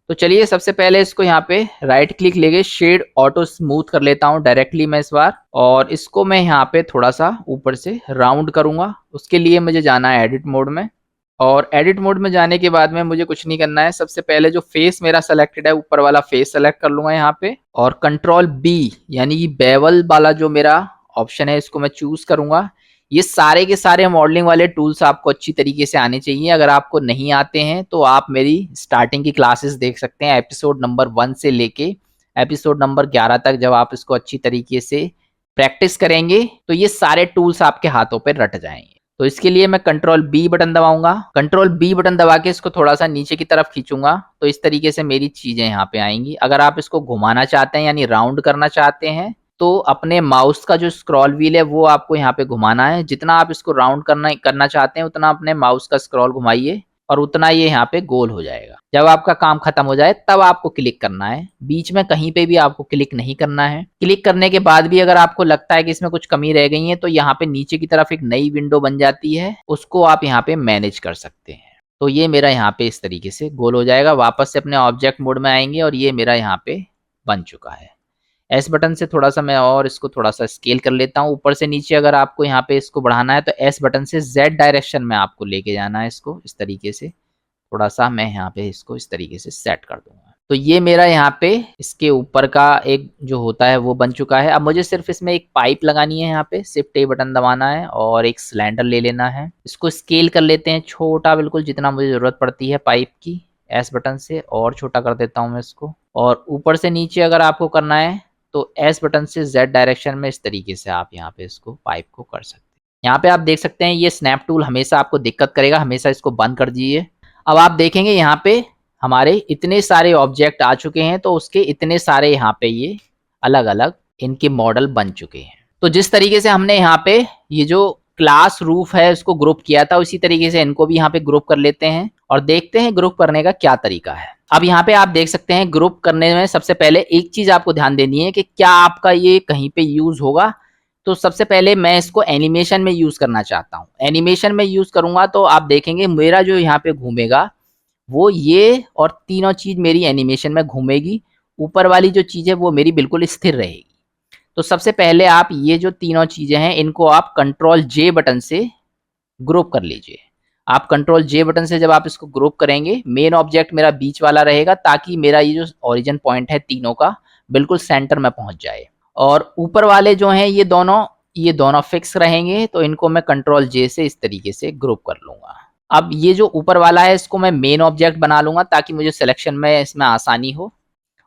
तो चलिए सबसे पहले इसको यहाँ पे राइट क्लिक लेके शेड ऑटो स्मूथ कर लेता हूँ डायरेक्टली मैं इस बार, और इसको मैं यहाँ पे थोड़ा सा ऊपर से राउंड करूंगा। उसके लिए मुझे जाना है एडिट मोड में, और एडिट मोड में जाने के बाद में मुझे कुछ नहीं करना है। सबसे पहले जो फेस मेरा सेलेक्टेड है ऊपर वाला फेस सेलेक्ट कर लूंगा यहाँ पे, और कंट्रोल बी यानी कि बेवल वाला जो मेरा ऑप्शन है इसको मैं चूज करूंगा। ये सारे के सारे मॉडलिंग वाले टूल्स आपको अच्छी तरीके से आने चाहिए। अगर आपको नहीं आते हैं तो आप मेरी स्टार्टिंग की क्लासेस देख सकते हैं, एपिसोड नंबर 1 से लेके एपिसोड नंबर 11 तक। जब आप इसको अच्छी तरीके से प्रैक्टिस करेंगे तो ये सारे टूल्स आपके हाथों पे रट जाएंगे। तो इसके लिए मैं कंट्रोल बी बटन दबाऊंगा, कंट्रोल बी बटन दबा के इसको थोड़ा सा नीचे की तरफ खींचूंगा, तो इस तरीके से मेरी चीजें यहाँ पे आएंगी। अगर आप इसको घुमाना चाहते हैं यानी राउंड करना चाहते हैं तो अपने माउस का जो स्क्रॉल व्हील है वो आपको यहाँ पे घुमाना है। जितना आप इसको राउंड करना चाहते हैं उतना अपने माउस का स्क्रॉल घुमाइए और उतना ये यहाँ पे गोल हो जाएगा। जब आपका काम खत्म हो जाए तब आपको क्लिक करना है, बीच में कहीं पे भी आपको क्लिक नहीं करना है। क्लिक करने के बाद भी अगर आपको लगता है कि इसमें कुछ कमी रह गई है तो यहाँ पे नीचे की तरफ एक नई विंडो बन जाती है, उसको आप यहाँ पे मैनेज कर सकते हैं। तो ये मेरा यहाँ पे इस तरीके से गोल हो जाएगा। वापस से अपने ऑब्जेक्ट मोड में आएंगे और ये मेरा यहाँ पे बन चुका है। एस बटन से थोड़ा सा मैं और इसको थोड़ा सा स्केल कर लेता हूँ ऊपर से नीचे। अगर आपको यहाँ पे इसको बढ़ाना है तो एस बटन से जेड डायरेक्शन में आपको लेके जाना है इसको इस तरीके से। थोड़ा सा मैं यहाँ पे इसको इस तरीके से सेट कर दूंगा। तो ये मेरा यहाँ पे इसके ऊपर का एक जो होता है वो बन चुका है। अब मुझे सिर्फ इसमें एक पाइप लगानी है, यहाँ पे शिफ्ट ए बटन दबाना है और एक सिलेंडर ले लेना है। इसको स्केल कर लेते हैं छोटा, बिल्कुल जितना मुझे ज़रूरत पड़ती है पाइप की, एस बटन से और छोटा कर देता हूँ मैं इसको। और ऊपर से नीचे अगर आपको करना है तो एस बटन से जेड डायरेक्शन में इस तरीके से आप यहाँ पे इसको पाइप को कर सकते हैं। यहाँ पे आप देख सकते हैं ये स्नैप टूल हमेशा आपको दिक्कत करेगा, हमेशा इसको बंद कर दीजिए। अब आप देखेंगे यहाँ पे हमारे इतने सारे ऑब्जेक्ट आ चुके हैं, तो उसके इतने सारे यहाँ पे ये अलग अलग इनके मॉडल बन चुके हैं। तो जिस तरीके से हमने यहाँ पे ये जो क्लास रूफ है इसको ग्रुप किया था, उसी तरीके से इनको भी यहाँ पे ग्रुप कर लेते हैं और देखते हैं ग्रुप करने का क्या तरीका है। अब यहाँ पे आप देख सकते हैं ग्रुप करने में सबसे पहले एक चीज आपको ध्यान देनी है कि क्या आपका ये कहीं पे यूज होगा। तो सबसे पहले मैं इसको एनिमेशन में यूज करना चाहता हूँ। एनिमेशन में यूज करूंगा तो आप देखेंगे मेरा जो यहाँ पे घूमेगा वो ये और तीनों चीज मेरी एनिमेशन में घूमेगी। ऊपर वाली जो चीज है वो मेरी बिल्कुल स्थिर रहेगी। तो सबसे पहले आप ये जो तीनों चीजें हैं इनको आप कंट्रोल जे बटन से ग्रुप कर लीजिए। आप कंट्रोल जे बटन से जब आप इसको ग्रुप करेंगे, मेन ऑब्जेक्ट मेरा बीच वाला रहेगा ताकि मेरा ये जो ओरिजिन पॉइंट है तीनों का बिल्कुल सेंटर में पहुंच जाए। और ऊपर वाले जो हैं ये दोनों फिक्स रहेंगे, तो इनको मैं कंट्रोल जे से इस तरीके से ग्रुप कर लूंगा। अब ये जो ऊपर वाला है इसको मैं मेन ऑब्जेक्ट बना लूंगा ताकि मुझे सिलेक्शन में इसमें आसानी हो।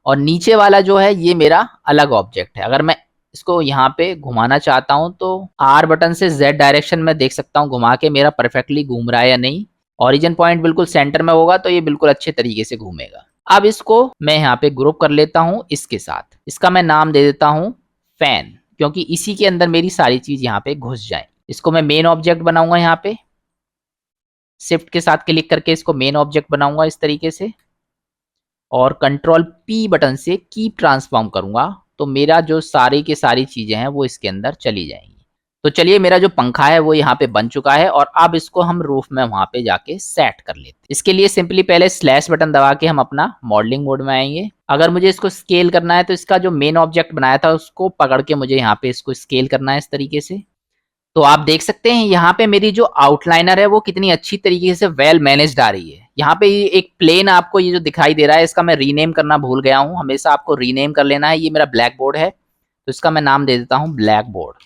और नीचे वाला जो है ये मेरा अलग ऑब्जेक्ट है। अगर मैं इसको यहाँ पे घुमाना चाहता हूँ तो आर बटन से जेड डायरेक्शन में देख सकता हूँ घुमा के मेरा परफेक्टली घूम रहा है या नहीं। ओरिजिन पॉइंट बिल्कुल सेंटर में होगा तो ये बिल्कुल अच्छे तरीके से घूमेगा। अब इसको मैं यहाँ पे ग्रुप कर लेता हूँ इसके साथ। इसका मैं नाम दे देता हूँ फैन, क्योंकि इसी के अंदर मेरी सारी चीज यहाँ पे घुस जाए। इसको मैं मेन ऑब्जेक्ट बनाऊंगा, यहाँ पे शिफ्ट के साथ क्लिक करके इसको मेन ऑब्जेक्ट बनाऊंगा इस तरीके से और कंट्रोल पी बटन से कीप ट्रांसफॉर्म करूंगा तो मेरा जो सारी की सारी चीजें हैं वो इसके अंदर चली जाएंगी। तो चलिए मेरा जो पंखा है वो यहाँ पे बन चुका है और अब इसको हम रूफ में वहां पे जाके सेट कर लेते हैं। इसके लिए सिंपली पहले स्लैश बटन दबा के हम अपना मॉडलिंग मोड में आएंगे। अगर मुझे इसको स्केल करना है तो इसका जो मेन ऑब्जेक्ट बनाया था उसको पकड़ के मुझे यहाँ पे इसको स्केल करना है इस तरीके से। तो आप देख सकते हैं यहाँ पे मेरी जो आउटलाइनर है वो कितनी अच्छी तरीके से वेल मैनेज्ड आ रही है। यहाँ पे एक प्लेन आपको ये जो दिखाई दे रहा है इसका मैं रीनेम करना भूल गया हूँ, हमेशा आपको रीनेम कर लेना है। ये मेरा ब्लैक बोर्ड है तो इसका मैं नाम दे देता हूँ ब्लैक बोर्ड।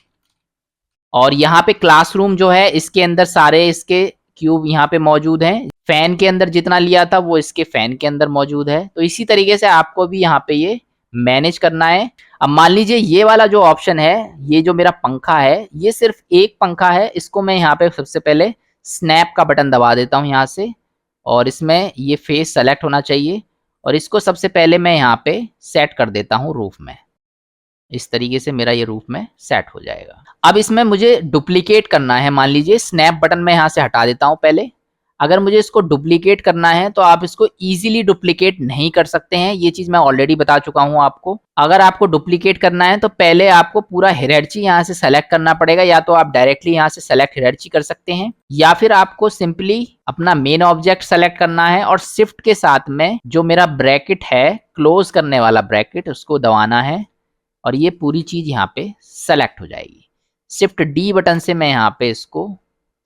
और यहाँ पे क्लासरूम जो है इसके अंदर सारे इसके क्यूब यहाँ पे मौजूद हैं। फैन के अंदर जितना लिया था वो इसके फैन के अंदर मौजूद है। तो इसी तरीके से आपको भी यहाँ पे ये मैनेज करना है। अब मान लीजिए ये वाला जो ऑप्शन है, ये जो मेरा पंखा है ये सिर्फ एक पंखा है, इसको मैं यहाँ पे सबसे पहले स्नैप का बटन दबा देता हूँ यहाँ से और इसमें ये फेस सेलेक्ट होना चाहिए और इसको सबसे पहले मैं यहाँ पे सेट कर देता हूँ रूफ में। इस तरीके से मेरा ये रूफ में सेट हो जाएगा। अब इसमें मुझे डुप्लीकेट करना है, मान लीजिए स्नैप बटन मैं यहाँ से हटा देता हूँ पहले। अगर मुझे इसको डुप्लीकेट करना है तो आप इसको इजीली डुप्लीकेट नहीं कर सकते हैं, ये चीज मैं ऑलरेडी बता चुका हूं आपको। अगर आपको डुप्लीकेट करना है तो पहले आपको पूरा हायरार्ची यहां से सेलेक्ट करना पड़ेगा, या तो आप डायरेक्टली यहां से सेलेक्ट हायरार्ची कर सकते हैं या फिर आपको सिंपली अपना मेन ऑब्जेक्ट सेलेक्ट करना है और शिफ्ट के साथ में जो मेरा ब्रैकेट है क्लोज करने वाला ब्रैकेट उसको दबाना है और ये पूरी चीज यहाँ पे सेलेक्ट हो जाएगी। शिफ्ट डी बटन से मैं यहाँ पे इसको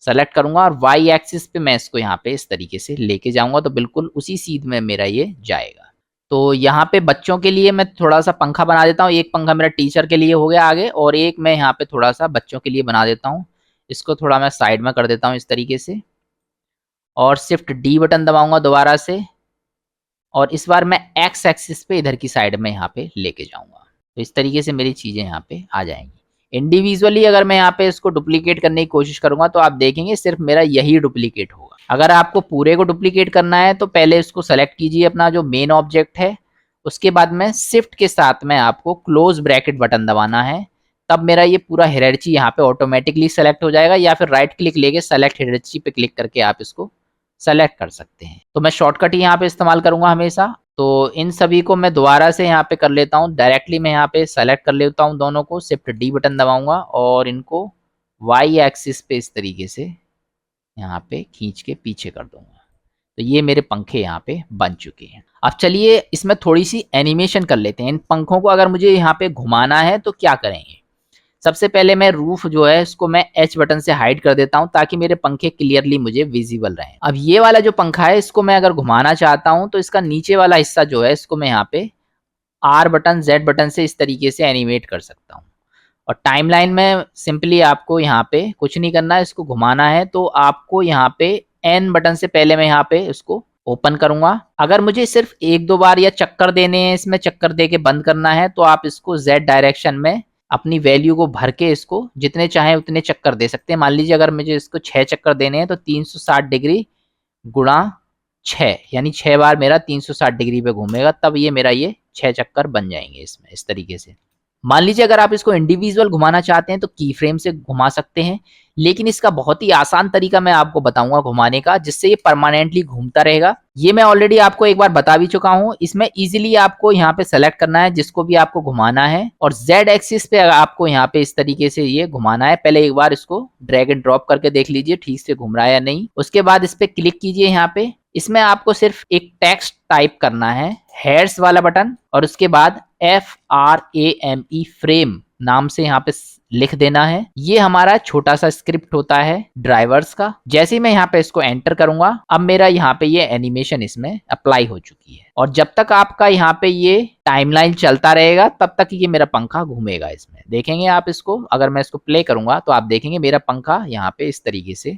सेलेक्ट करूंगा और वाई एक्सिस पे मैं इसको यहाँ पे इस तरीके से लेके जाऊंगा तो बिल्कुल उसी सीध में मेरा ये जाएगा। तो यहाँ पे बच्चों के लिए मैं थोड़ा सा पंखा बना देता हूँ। एक पंखा मेरा टीचर के लिए हो गया आगे और एक मैं यहाँ पे थोड़ा सा बच्चों के लिए बना देता हूँ। इसको थोड़ा मैं साइड में कर देता हूँ इस तरीके से और शिफ्ट डी बटन दबाऊंगा दोबारा से और इस बार मैं एक्स एक्सिस पे इधर की साइड में यहाँ पे लेके जाऊंगा। तो इस तरीके से मेरी चीजें यहाँ पे आ जाएंगी। इंडिविजुअली अगर मैं यहाँ पे इसको डुप्लीकेट करने की कोशिश करूंगा तो आप देखेंगे सिर्फ मेरा यही डुप्लीकेट होगा। अगर आपको पूरे को डुप्लीकेट करना है तो पहले इसको सेलेक्ट कीजिए अपना जो मेन ऑब्जेक्ट है, उसके बाद में शिफ्ट के साथ में आपको क्लोज ब्रैकेट बटन दबाना है, तब मेरा ये पूरा हायरार्ची यहाँ पे ऑटोमेटिकली सेलेक्ट हो जाएगा। या फिर राइट क्लिक लेके सेलेक्ट हायरार्ची पे क्लिक करके आप इसको सेलेक्ट कर सकते हैं। तो मैं शॉर्टकट यहाँ पे इस्तेमाल करूंगा हमेशा। तो इन सभी को मैं दोबारा से यहाँ पे कर लेता हूँ। डायरेक्टली मैं यहाँ पे सेलेक्ट कर लेता हूँ दोनों को, शिफ्ट डी बटन दबाऊंगा और इनको वाई एक्सिस पे इस तरीके से यहाँ पे खींच के पीछे कर दूंगा। तो ये मेरे पंखे यहाँ पे बन चुके हैं। अब चलिए इसमें थोड़ी सी एनिमेशन कर लेते हैं। इन पंखों को अगर मुझे यहाँ पे घुमाना है तो क्या करेंगे, सबसे पहले मैं रूफ जो है इसको मैं H बटन से हाइड कर देता हूं ताकि मेरे पंखे क्लियरली मुझे विजिबल रहें। अब ये वाला जो पंखा है इसको मैं अगर घुमाना चाहता हूं तो इसका नीचे वाला हिस्सा जो है इसको मैं यहाँ पे R बटन Z बटन से इस तरीके से एनिमेट कर सकता हूँ। और टाइमलाइन में सिंपली आपको यहाँ पे कुछ नहीं करना है, इसको घुमाना है तो आपको यहाँ पे N बटन से पहले मैं यहाँ पे इसको ओपन करूंगा। अगर मुझे सिर्फ एक दो बार या चक्कर देने हैं, इसमें चक्कर दे के बंद करना है, तो आप इसको Z डायरेक्शन में अपनी वैल्यू को भर के इसको जितने चाहे उतने चक्कर दे सकते हैं। मान लीजिए अगर मुझे इसको 6 चक्कर देने हैं तो 360 डिग्री गुणा 6 यानी 6 बार मेरा 360 डिग्री पे घूमेगा, तब ये मेरा ये 6 चक्कर बन जाएंगे इसमें इस तरीके से। मान लीजिए अगर आप इसको इंडिविजुअल घुमाना चाहते हैं तो की फ्रेम से घुमा सकते हैं, लेकिन इसका बहुत ही आसान तरीका मैं आपको बताऊंगा घुमाने का, जिससे ये परमानेंटली घूमता रहेगा। ये मैं ऑलरेडी आपको एक बार बता भी चुका हूं। इसमें इजीली आपको यहाँ पे सेलेक्ट करना है जिसको भी आपको घुमाना है, और जेड एक्सिस पे आपको यहाँ पे इस तरीके से ये घुमाना है। पहले एक बार इसको ड्रैग एंड ड्रॉप करके देख लीजिए ठीक से घूम रहा है या नहीं। उसके बाद इस पे क्लिक कीजिए। यहाँ पे इसमें आपको सिर्फ एक टेक्स्ट टाइप करना है, हेयर्स वाला बटन, और उसके बाद FRAME फ्रेम नाम से यहाँ पे लिख देना है। ये हमारा छोटा सा स्क्रिप्ट होता है ड्राइवर्स का। जैसे ही मैं यहाँ पे इसको एंटर करूंगा, अब मेरा यहाँ पे ये एनिमेशन इसमें अप्लाई हो चुकी है। और जब तक आपका यहाँ पे ये टाइमलाइन चलता रहेगा तब तक ये मेरा पंखा घूमेगा। इसमें देखेंगे आप इसको, अगर मैं इसको प्ले करूंगा तो आप देखेंगे मेरा पंखा यहाँ पे इस तरीके से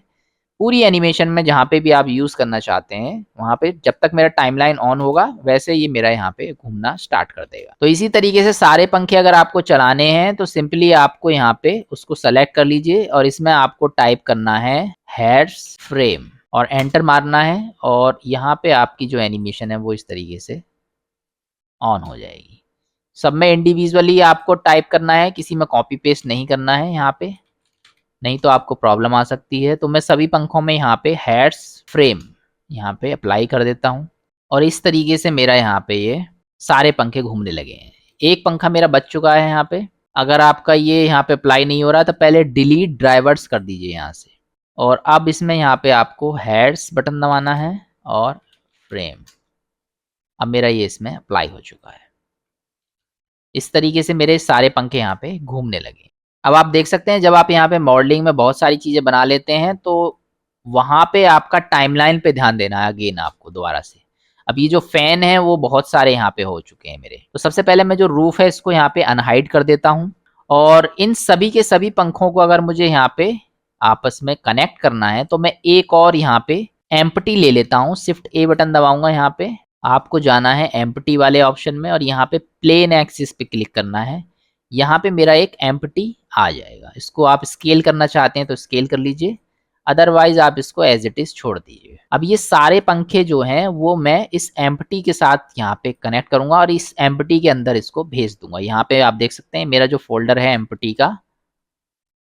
पूरी एनिमेशन में जहां पे भी आप यूज करना चाहते हैं वहां पे जब तक मेरा टाइमलाइन ऑन होगा वैसे ये मेरा यहाँ पे घूमना स्टार्ट कर देगा। तो इसी तरीके से सारे पंखे अगर आपको चलाने हैं तो सिंपली आपको यहाँ पे उसको सेलेक्ट कर लीजिए और इसमें आपको टाइप करना है हेयर्स फ्रेम और एंटर मारना है, और यहाँ पे आपकी जो एनिमेशन है वो इस तरीके से ऑन हो जाएगी। सब में इंडिविजुअली आपको टाइप करना है, किसी में कॉपी पेस्ट नहीं करना है यहाँ पे, नहीं तो आपको प्रॉब्लम आ सकती है। तो मैं सभी पंखों में यहाँ पे हेयर्स फ्रेम यहाँ पे अप्लाई कर देता हूँ और इस तरीके से मेरा यहाँ पे ये सारे पंखे घूमने लगे हैं। एक पंखा मेरा बच चुका है यहाँ पे। अगर आपका ये यहाँ पे अप्लाई नहीं हो रहा तो पहले डिलीट ड्राइवर्स कर दीजिए यहाँ से, और अब इसमें यहाँ पे आपको हेयर्स बटन दबाना है और फ्रेम। अब मेरा ये इसमें अप्लाई हो चुका है। इस तरीके से मेरे सारे पंखे यहाँ पे घूमने लगे। अब आप देख सकते हैं जब आप यहाँ पे मॉडलिंग में बहुत सारी चीजें बना लेते हैं तो वहां पे आपका टाइमलाइन पे ध्यान देना है अगेन आपको दोबारा से। अब ये जो फैन है वो बहुत सारे यहाँ पे हो चुके हैं मेरे। तो सबसे पहले मैं जो रूफ है इसको यहाँ पे अनहाइड कर देता हूँ, और इन सभी के सभी पंखों को अगर मुझे यहाँ पे आपस में कनेक्ट करना है तो मैं एक और यहाँ पे एम्प्टी ले लेता हूँ। शिफ्ट A बटन दबाऊंगा। यहाँ पे आपको जाना है एम्प्टी वाले ऑप्शन में और यहाँ पे प्लेन एक्सिस पे क्लिक करना है। यहाँ पे मेरा एक एम्प्टी आ जाएगा। इसको आप स्केल करना चाहते हैं तो स्केल कर लीजिए, अदरवाइज आप इसको एज इट इज छोड़ दीजिए। अब ये सारे पंखे जो हैं वो मैं इस एम्प्टी के साथ यहाँ पे कनेक्ट करूंगा और इस एम्प्टी के अंदर इसको भेज दूंगा। यहाँ पे आप देख सकते हैं मेरा जो फोल्डर है एम्प्टी का,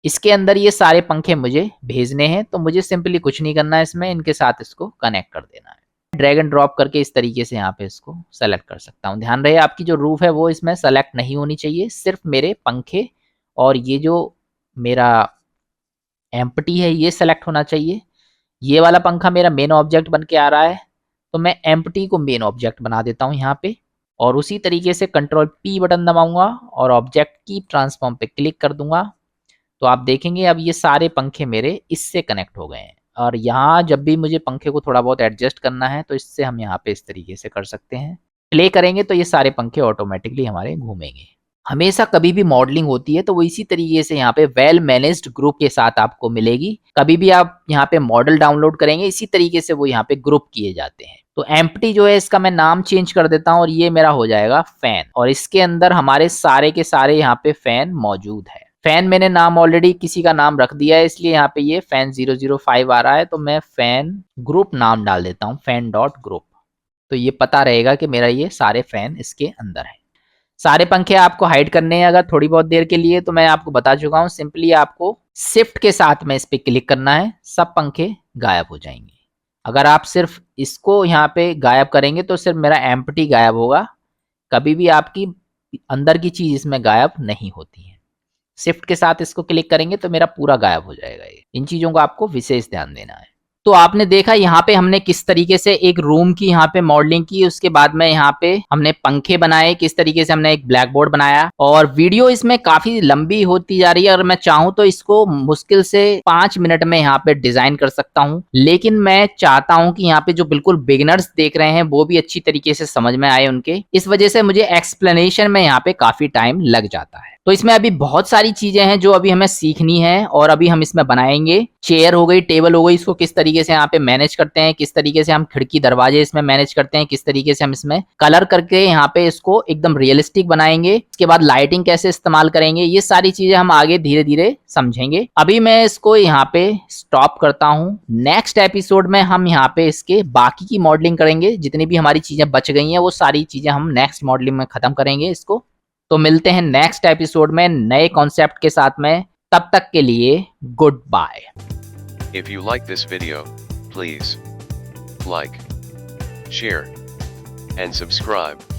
इसके अंदर ये सारे पंखे मुझे भेजने हैं। तो मुझे सिंपली कुछ नहीं करना है, इसमें इनके साथ इसको कनेक्ट कर देना है। ड्रैग एंड ड्रॉप करके इस तरीके से यहाँ पे इसको सेलेक्ट कर सकता हूँ। ध्यान रहे आपकी जो रूफ है वो इसमें सेलेक्ट नहीं होनी चाहिए, सिर्फ मेरे पंखे और ये जो मेरा एम्प्टी है ये सेलेक्ट होना चाहिए। ये वाला पंखा मेरा मेन ऑब्जेक्ट बन के आ रहा है तो मैं एम्प्टी को मेन ऑब्जेक्ट बना देता हूँ यहाँ पे, और उसी तरीके से कंट्रोल P बटन दबाऊंगा और ऑब्जेक्ट की ट्रांसफॉर्म पे क्लिक कर दूंगा। तो आप देखेंगे अब ये सारे पंखे मेरे इससे कनेक्ट हो गए हैं। और यहाँ जब भी मुझे पंखे को थोड़ा बहुत एडजस्ट करना है तो इससे हम यहाँ पे इस तरीके से कर सकते हैं। प्ले करेंगे तो ये सारे पंखे ऑटोमेटिकली हमारे घूमेंगे। हमेशा कभी भी मॉडलिंग होती है तो वो इसी तरीके से यहाँ पे वेल मैनेज्ड ग्रुप के साथ आपको मिलेगी। कभी भी आप यहाँ पे मॉडल डाउनलोड करेंगे इसी तरीके से वो यहाँ पे ग्रुप किए जाते हैं। तो एम्प्टी जो है इसका मैं नाम चेंज कर देता हूँ और ये मेरा हो जाएगा फैन, और इसके अंदर हमारे सारे के सारे यहाँ पे फैन मौजूद है। फैन मैंने नाम ऑलरेडी किसी का नाम रख दिया है इसलिए यहाँ पे ये फैन 005 आ रहा है। तो मैं फैन ग्रुप नाम डाल देता हूँ, फैन डॉट ग्रुप। तो ये पता रहेगा कि मेरा ये सारे फैन इसके अंदर है। सारे पंखे आपको हाइड करने हैं अगर थोड़ी बहुत देर के लिए, तो मैं आपको बता चुका हूँ। सिंपली आपको शिफ्ट के साथ में इस पे क्लिक करना है, सब पंखे गायब हो जाएंगे। अगर आप सिर्फ इसको यहाँ पे गायब करेंगे तो सिर्फ मेरा एम्प्टी गायब होगा, कभी भी आपकी अंदर की चीज इसमें गायब नहीं होती है। शिफ्ट के साथ इसको क्लिक करेंगे तो मेरा पूरा गायब हो जाएगा ये। इन चीजों को आपको विशेष ध्यान देना है। तो आपने देखा यहाँ पे हमने किस तरीके से एक रूम की यहाँ पे मॉडलिंग की, उसके बाद में यहाँ पे हमने पंखे बनाए, किस तरीके से हमने एक ब्लैक बोर्ड बनाया। और वीडियो इसमें काफी लंबी होती जा रही है और मैं चाहूँ तो इसको मुश्किल से 5 मिनट में यहाँ पे डिजाइन कर सकता हूँ, लेकिन मैं चाहता हूँ कि यहाँ पे जो बिल्कुल बिगिनर्स देख रहे हैं वो भी अच्छी तरीके से समझ में आए उनके, इस वजह से मुझे एक्सप्लेनेशन में यहाँ पे काफी टाइम लग जाता है। तो इसमें अभी बहुत सारी चीजें हैं जो अभी हमें सीखनी है और अभी हम इसमें बनाएंगे। चेयर हो गई, टेबल हो गई, इसको किस तरीके से यहाँ पे मैनेज करते हैं, किस तरीके से हम खिड़की दरवाजे इसमें मैनेज करते हैं, किस तरीके से हम इसमें कलर करके यहाँ पे इसको एकदम रियलिस्टिक बनाएंगे, इसके बाद लाइटिंग कैसे इस्तेमाल करेंगे, ये सारी चीजें हम आगे धीरे धीरे समझेंगे। अभी मैं इसको यहाँ पे स्टॉप करता हूँ। नेक्स्ट एपिसोड में हम यहाँ पे इसके बाकी की मॉडलिंग करेंगे, जितनी भी हमारी चीजें बच गई हैं वो सारी चीजें हम नेक्स्ट मॉडलिंग में खत्म करेंगे इसको। तो मिलते हैं नेक्स्ट एपिसोड में नए कॉन्सेप्ट के साथ में, तब तक के लिए goodbye. If you like this video, please like, share, and subscribe.